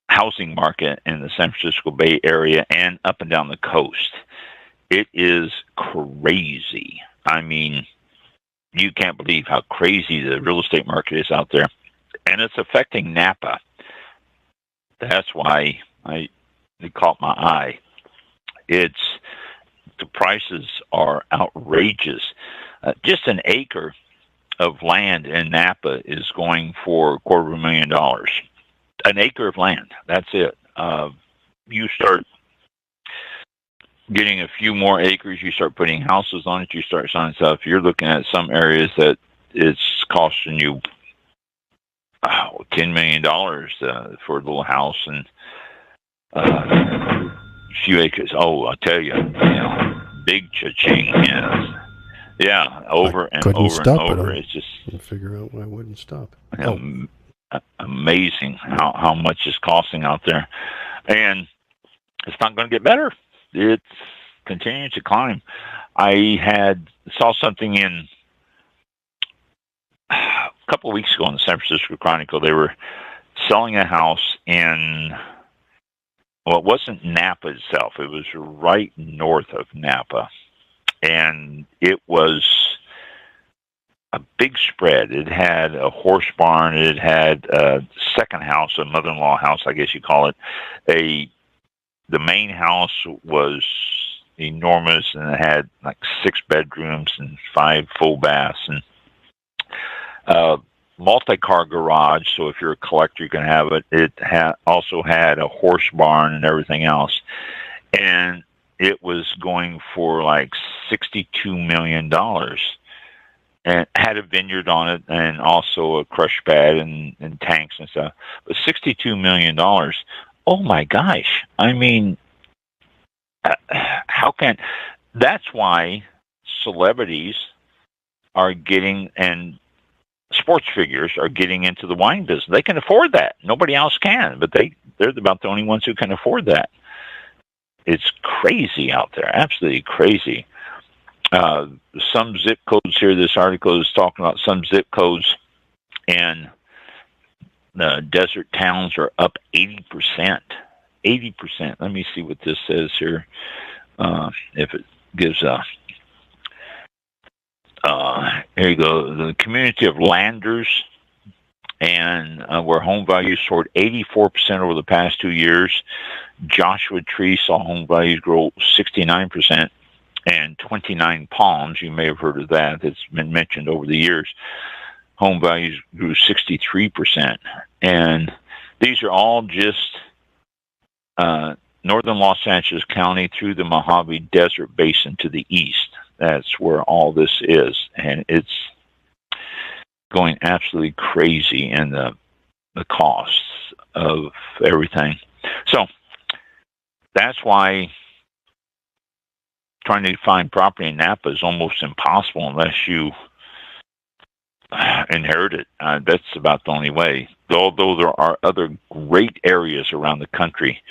housing market in the San Francisco Bay Area and up and down the coast. It is crazy. I mean, you can't believe how crazy the real estate market is out there. And it's affecting Napa. That's why it caught my eye. The prices are outrageous. Just an acre of land in Napa is going for $250,000. An acre of land. That's it. You start getting a few more acres, you start putting houses on it, you start selling stuff. You're looking at some areas that it's costing you $10 million for a little house and a few acres. Oh, I'll tell you, big cha-ching. Yes. Yeah, over and over and over. It's just figure out why I wouldn't stop. Amazing how much it's costing out there, and it's not going to get better. It's continuing to climb. I saw something in a couple of weeks ago in the San Francisco Chronicle. They were selling a house in, well, it wasn't Napa itself. It was right north of Napa. And it was a big spread. It had a horse barn. It had a second house, a mother-in-law house, I guess you call it. The main house was enormous, and it had like 6 bedrooms and 5 full baths, and multi-car garage. So if you're a collector, you can have it. It also had a horse barn and everything else, and it was going for like $62 million, and had a vineyard on it, and also a crush pad and tanks and stuff. But $62 million. Oh my gosh! I mean, That's why celebrities are getting, and sports figures are getting into the wine business. They can afford that. Nobody else can, but they're about the only ones who can afford that. It's crazy out there, absolutely crazy. Some zip codes here, this article is talking about some zip codes, and the desert towns are up 80%. 80%. Let me see what this says here. If it gives a... here you go. The community of Landers, and where home values soared 84% over the past 2 years. Joshua Tree saw home values grow 69%, and 29 Palms, you may have heard of that. It's been mentioned over the years. Home values grew 63%, and these are all just northern Los Angeles County through the Mojave Desert Basin to the east. That's where all this is, and it's going absolutely crazy in the costs of everything. So that's why trying to find property in Napa is almost impossible unless you inherit it. That's about the only way. Although there are other great areas around the country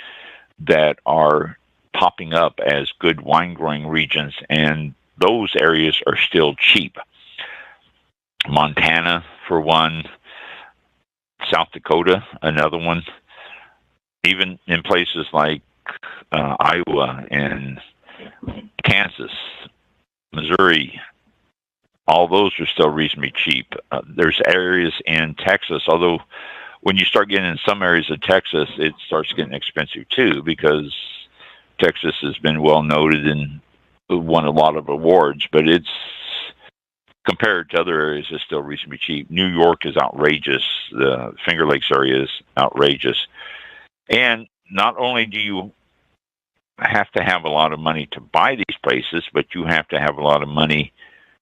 that are popping up as good wine growing regions, and those areas are still cheap. Montana, for one, South Dakota, another one. Even in places like Iowa and Kansas, Missouri, all those are still reasonably cheap. There's areas in Texas, although when you start getting in some areas of Texas, it starts getting expensive too, because Texas has been well noted and won a lot of awards, but it's, compared to other areas, it's still reasonably cheap. New York is outrageous. The Finger Lakes area is outrageous. And not only do you have to have a lot of money to buy these places, but you have to have a lot of money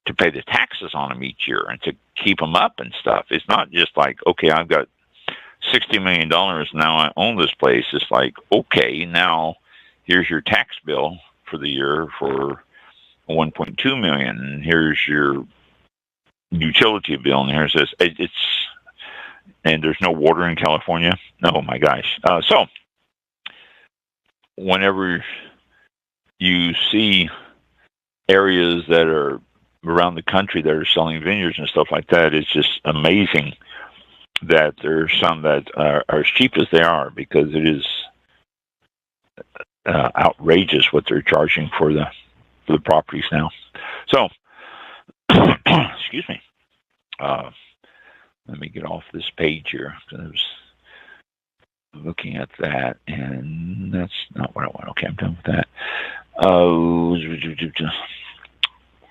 to pay the taxes on them each year and to keep them up and stuff. It's not just like, okay, I've got $60 million, now I own this place. It's like, okay, now here's your tax bill for the year for $1.2 million, and here's your utility bill, and here's this. And there's no water in California. Oh my gosh. So whenever you see areas that are around the country that are selling vineyards and stuff like that, it's just amazing that there's some that are as cheap as they are, because it is outrageous what they're charging for the properties now. So, excuse me. Let me get off this page here, because I was looking at that, and that's not what I want. Okay, I'm done with that.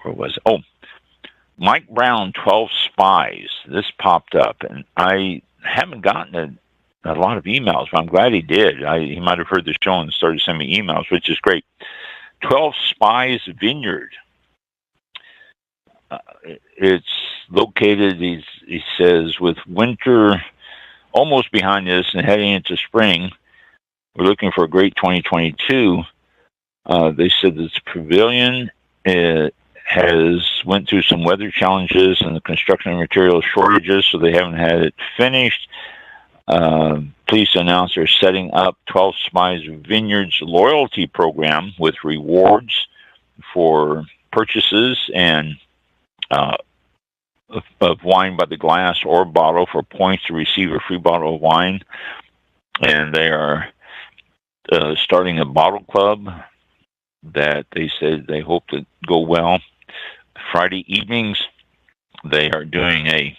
Where was it? Oh, Mike Brown, 12 Spies. This popped up, and I haven't gotten a lot of emails, but I'm glad he did. He might have heard the show and started sending me emails, which is great. 12 Spies Vineyard. It's located, he says, with winter almost behind us and heading into spring. We're looking for a great 2022. They said this pavilion has went through some weather challenges and the construction material shortages, so they haven't had it finished. Pleased to announce they're setting up 12 Spies Vineyards loyalty program with rewards for purchases and of wine by the glass or bottle for points to receive a free bottle of wine. And they are starting a bottle club that they said they hope to go well. Friday evenings, they are doing a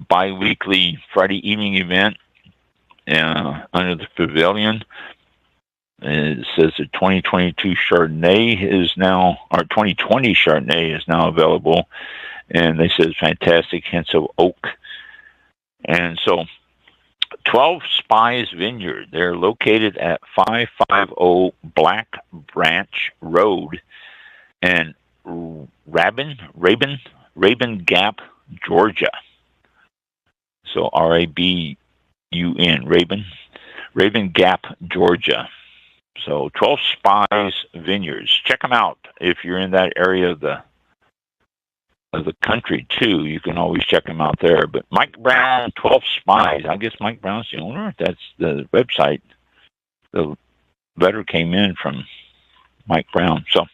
bi-weekly Friday evening event under the pavilion. It says the 2022 Chardonnay is now, or 2020 Chardonnay is now available, and they said fantastic hints of oak. And so 12 Spies Vineyard, they're located at 550 Black Branch Road in Rabun Gap, Georgia. So Rabun, Rabun Gap, Georgia. So 12 Spies Vineyards. Check them out if you're in that area of the country too. You can always check them out there. But Mike Brown, 12 Spies. I guess Mike Brown's the owner. That's the website. The letter came in from Mike Brown. So,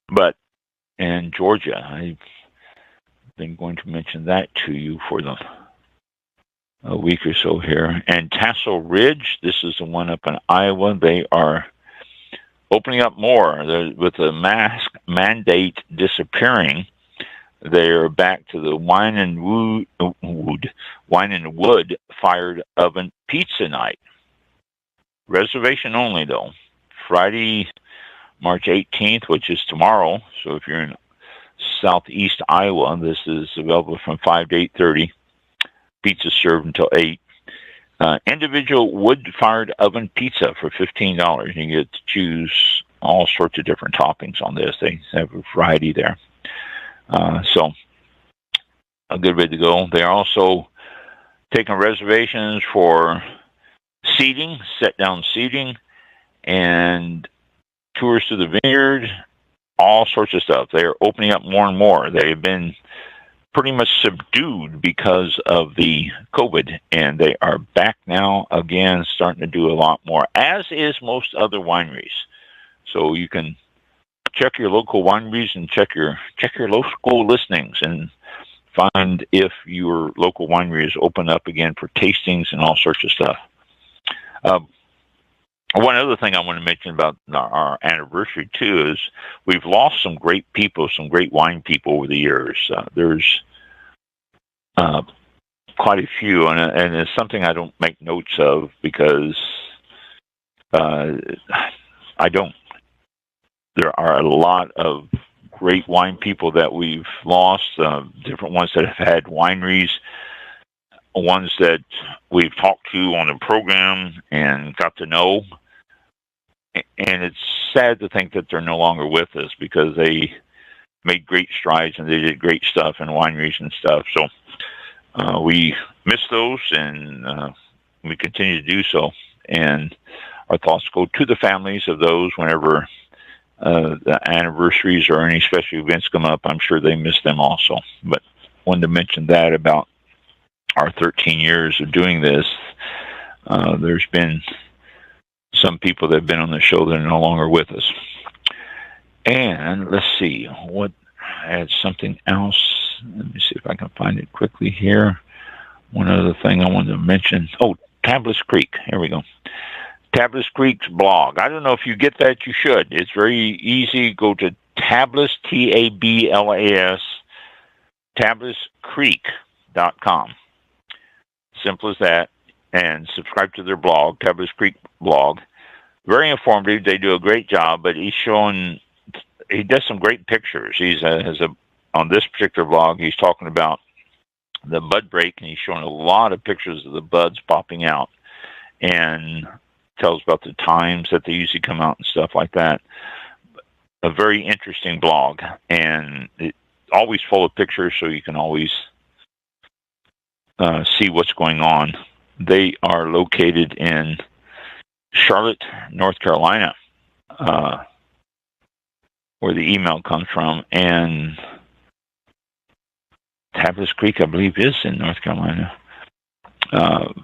but in Georgia, I've been going to mention that to you for a week or so here. And Tassel Ridge, this is the one up in Iowa. They are opening up more. With the mask mandate disappearing, they're back to the wine and wood fired oven pizza night. Reservation only, though. Friday, March 18th, which is tomorrow. So if you're in southeast Iowa, this is available from 5 to 8:30. Pizza served until 8. Individual wood-fired oven pizza for $15. You get to choose all sorts of different toppings on this. They have a variety there. So a good way to go. They are also taking reservations for seating, sit-down seating, and tours to the vineyard, all sorts of stuff. They are opening up more and more. They've been pretty much subdued because of the COVID, and they are back now again, starting to do a lot more, as is most other wineries. So you can check your local wineries and check your local listings and find if your local winery is open up again for tastings and all sorts of stuff. One other thing I want to mention about our anniversary too is we've lost some great people, some great wine people over the years. There's quite a few, and it's something I don't make notes of because I don't. There are a lot of great wine people that we've lost, different ones that have had wineries, ones that we've talked to on the program and got to know. And it's sad to think that they're no longer with us because they made great strides and they did great stuff in wineries and stuff. So we miss those, and we continue to do so. And our thoughts go to the families of those whenever the anniversaries or any special events come up. I'm sure they miss them also. But wanted to mention that about our 13 years of doing this. There's been some people that have been on the show that are no longer with us. And let's see, what I had something else. Let me see if I can find it quickly here. One other thing I wanted to mention. Oh, Tablas Creek. Here we go. Tablas Creek's blog. I don't know if you get that. You should. It's very easy. Go to Tablas, Tablas, tablascreek.com. Simple as that. And subscribe to their blog, Tablas Creek blog. Very informative. They do a great job, but he does some great pictures. On this particular blog, he's talking about the bud break, and he's showing a lot of pictures of the buds popping out, and tells about the times that they usually come out and stuff like that. A very interesting blog, and it's always full of pictures, so you can always see what's going on. They are located in Charlotte, North Carolina, where the email comes from, and Tablas Creek, I believe, is in North Carolina. No,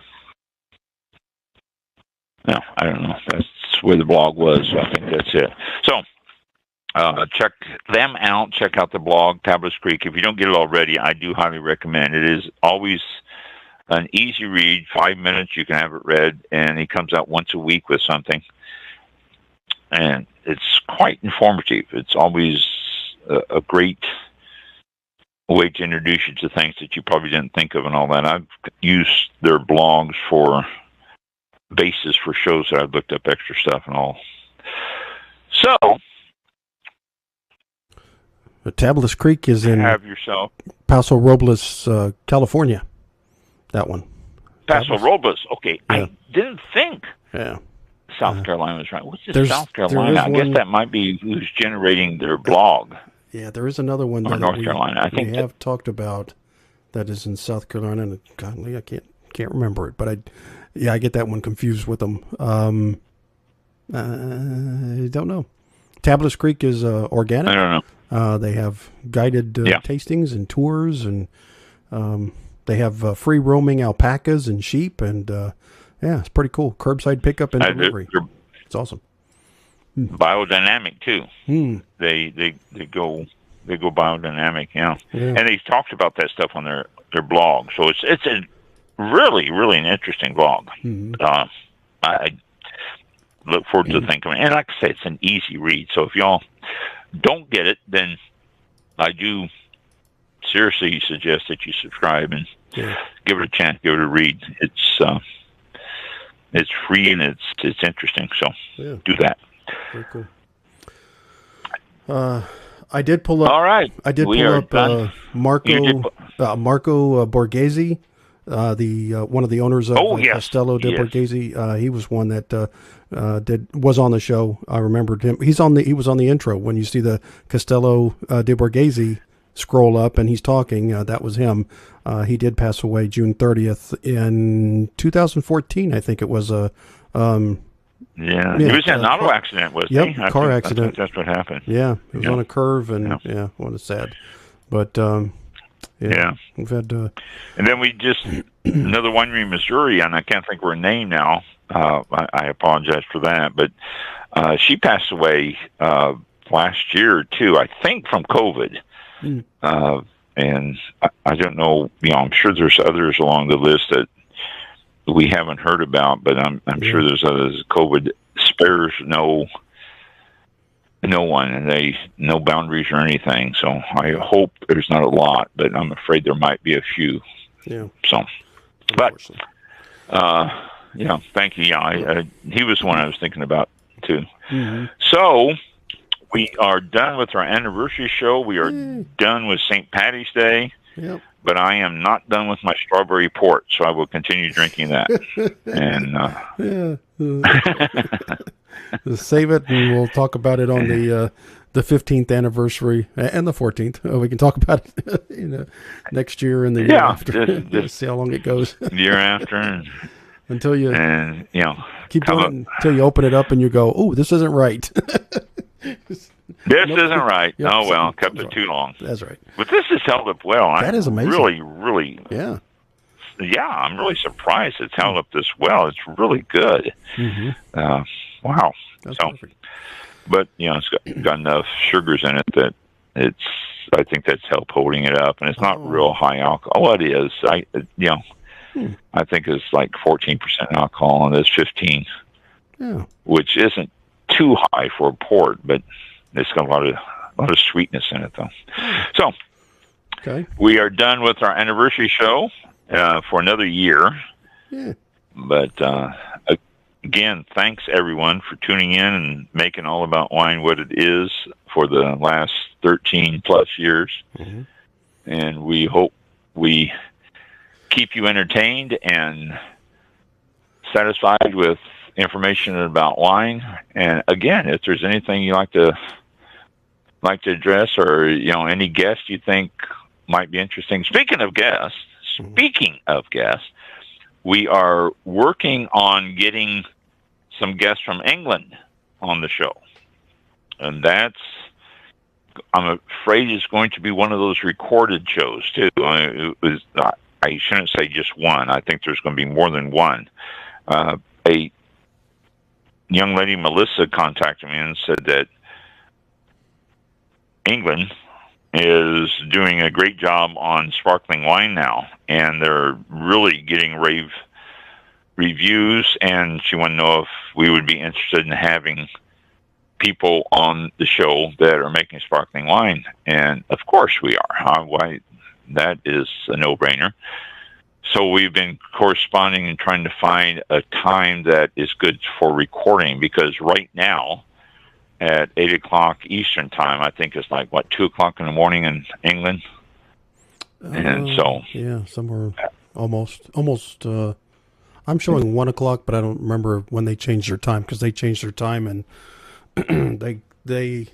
I don't know. That's where the blog was, so I think that's it. So, check them out. Check out the blog, Tablas Creek. If you don't get it already, I do highly recommend it. It is always an easy read, 5 minutes, you can have it read, and he comes out once a week with something. And it's quite informative. It's always a great way to introduce you to things that you probably didn't think of and all that. I've used their blogs for basis for shows that I've looked up extra stuff and all. So, Tablas Creek is in Paso Robles, California. That one. Paso Robles. Okay, yeah. I didn't think. Yeah. South Carolina was right. What's this South Carolina? I guess that might be who's generating their blog. Yeah, there is another one that North Carolina. I think we have talked about that is in South Carolina, and godly, I can't remember it, but I get that one confused with them. I don't know. Tablas Creek is organic. I don't know. They have guided tastings and tours, and they have free roaming alpacas and sheep, and it's pretty cool. Curbside pickup and delivery. It's awesome. Biodynamic too. They go biodynamic, yeah. And they talked about that stuff on their blog. So it's a really an interesting blog. I look forward to thinking. And like I say, it's an easy read. So if y'all don't get it, then I do seriously suggest that you subscribe and give it a chance, give it a read. It's free and it's interesting. So do that. Very cool. I did pull up. All right. I did pull up Marco Borghese, the one of the owners of Castello de Borghese. He was one that was on the show. I remembered him. He was on the intro when you see the Castello de Borghese scroll up and he's talking. That was him. He did pass away June 30th in 2014. I think it was he was in an auto accident, wasn't he? Car accident. That's what happened. Yeah, he was on a curve, and what a sad. But we've had. And then we just another winery in Missouri, and I can't think of her name now. I apologize for that, but she passed away last year too. I think from COVID. And I don't know. I'm sure there's others along the list that we haven't heard about, but I'm sure there's others. COVID spares no one, and no boundaries or anything. So I hope there's not a lot, but I'm afraid there might be a few. Yeah. So, but thank you. Yeah, he was the one I was thinking about too. So we are done with our anniversary show. We are done with St. Patty's Day. Yep. But I am not done with my strawberry port, so I will continue drinking that. And save it, and we'll talk about it on the 15th anniversary and the 14th. We can talk about it next year and the year after. See how long it goes. The year after, until you keep going until you open it up and you go, "Oh, this isn't right." This isn't right. Yep, oh, well, kept it too long. That's right. But this has held up well. That is amazing. Really. Yeah, I'm really surprised it's held up this well. It's really good. Wow. That's perfect. But, it's got enough sugars in it that I think that's helped holding it up. And it's not real high alcohol. Well, it is. I think it's like 14% alcohol, and it's 15, which isn't too high for a port, but it's got a lot of sweetness in it, though. So, we are done with our anniversary show for another year. Yeah. But again, thanks everyone for tuning in and making All About Wine what it is for the last 13 plus years. And we hope we keep you entertained and satisfied with information about wine. And again, if there's anything you like to address, or any guest you think might be interesting. Speaking of guests, we are working on getting some guests from England on the show, and I'm afraid it's going to be one of those recorded shows too. I shouldn't say just one. I think there's going to be more than one. A young lady, Melissa, contacted me and said that England is doing a great job on sparkling wine now, and they're really getting rave reviews, and she wanted to know if we would be interested in having people on the show that are making sparkling wine. And of course we are. Why, that is a no-brainer. So we've been corresponding and trying to find a time that is good for recording, because right now at 8 o'clock Eastern time, I think it's like, 2 o'clock in the morning in England? And so... yeah, somewhere almost. I'm showing 1 o'clock, but I don't remember when they changed their time, because they changed their time, and they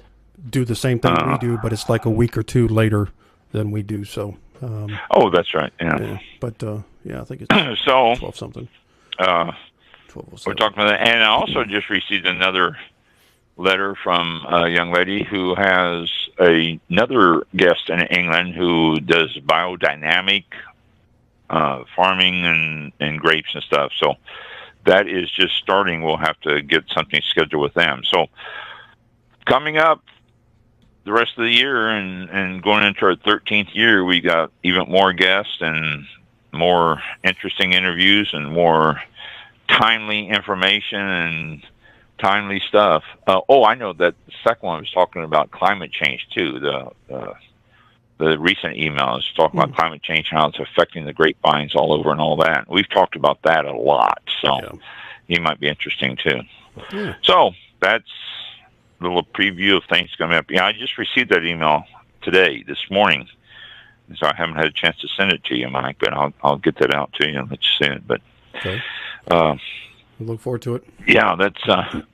do the same thing we do, but it's like a week or two later than we do, so... oh, that's right. Yeah. But I think it's 12 something. We're talking about that. And I also just received another letter from a young lady who has another guest in England who does biodynamic farming and grapes and stuff. So that is just starting. We'll have to get something scheduled with them. So coming up the rest of the year and going into our 13th year, we got even more guests and more interesting interviews and more timely information and timely stuff. I know that the second one was talking about climate change too. The recent email is talking about climate change, how it's affecting the grapevines all over and all that. We've talked about that a lot, so he might be interesting too. Yeah. So that's a little preview of things coming up. Yeah, I just received that email today, this morning, so I haven't had a chance to send it to you, Mike, but I'll get that out to you and let you see it. But I look forward to it. Yeah, that's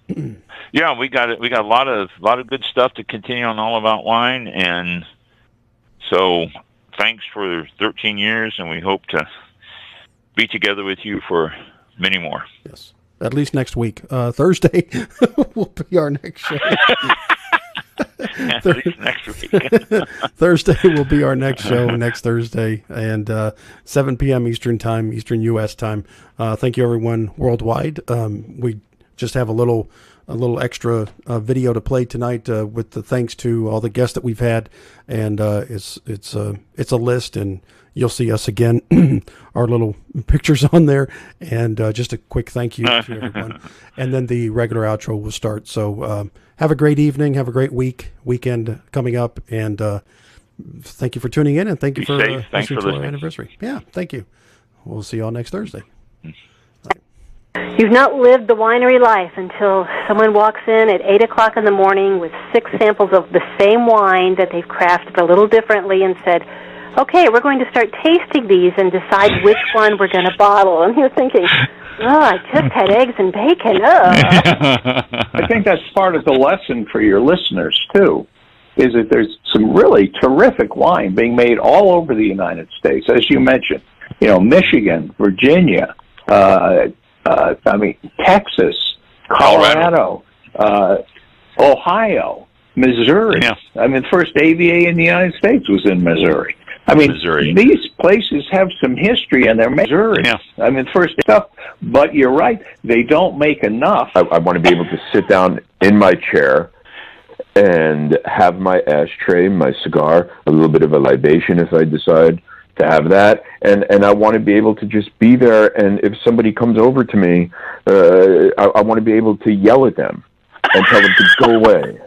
we got it. We got a lot of good stuff to continue on All About Wine, and so thanks for 13 years, and we hope to be together with you for many more. Yes, at least next week. Thursday will be our next show. At least next week. Thursday will be our next show, next Thursday, and 7 p.m. Eastern Time, Eastern U.S. Time. Thank you, everyone worldwide. We just have a little extra video to play tonight with the thanks to all the guests that we've had, and it's a list, and you'll see us again, our little pictures on there, and just a quick thank you to everyone. And then the regular outro will start. So have a great evening, have a great weekend coming up, and thank you for tuning in, and thank you for listening to our anniversary. Yeah, thank you. We'll see you all next Thursday. You've not lived the winery life until someone walks in at 8 o'clock in the morning with 6 samples of the same wine that they've crafted a little differently and said, okay, we're going to start tasting these and decide which one we're going to bottle. And you're thinking, I just had eggs and bacon. I think that's part of the lesson for your listeners, too, is that there's some really terrific wine being made all over the United States. As you mentioned, Michigan, Virginia, Texas, Colorado, Ohio, Missouri. Yeah. The first AVA in the United States was in Missouri. Missouri. These places have some history in their Missouri. Yeah. First stuff, but you're right, they don't make enough. I want to be able to sit down in my chair and have my ashtray, my cigar, a little bit of a libation if I decide to have that, and I want to be able to just be there, and if somebody comes over to me, I want to be able to yell at them and tell them to go away.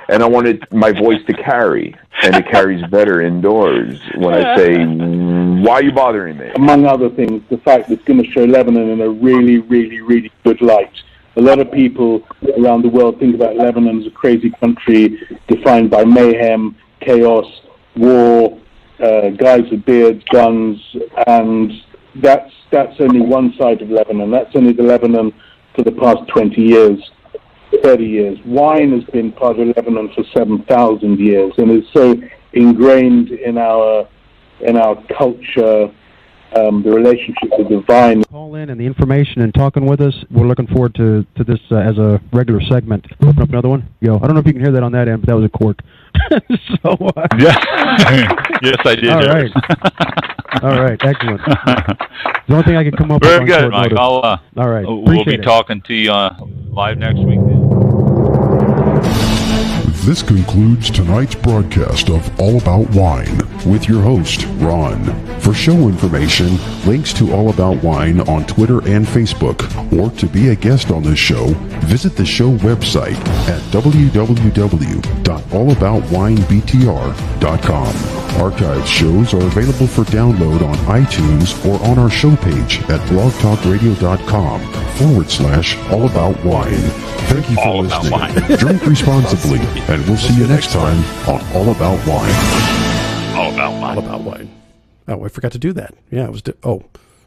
And I wanted my voice to carry, and it carries better indoors when I say, why are you bothering me? Among other things, the fact that it's going to show Lebanon in a really, really, really good light. A lot of people around the world think about Lebanon as a crazy country defined by mayhem, chaos, war, guys with beards, guns, and that's only one side of Lebanon. That's only the Lebanon for the past 20 years, 30 years. Wine has been part of Lebanon for 7,000 years, and is so ingrained in our culture, the relationship with the vine. Call in and the information and talking with us. We're looking forward to this as a regular segment. Open up another one. I don't know if you can hear that on that end, but that was a cork. Yes, I did. All right. All right, excellent. The only thing I can come up with. Very good, Mike. All right. We'll be talking to you live next week. This concludes tonight's broadcast of All About Wine with your host, Ron. For show information, links to All About Wine on Twitter and Facebook, or to be a guest on this show, visit the show website at www.allaboutwinebtr.com. Archived shows are available for download on iTunes or on our show page at blogtalkradio.com/allaboutwine. Thank you for listening. Drink responsibly, and we'll see you next time on All About Wine. All About Wine. All About Wine. Oh, I forgot to do that. Yeah, it was...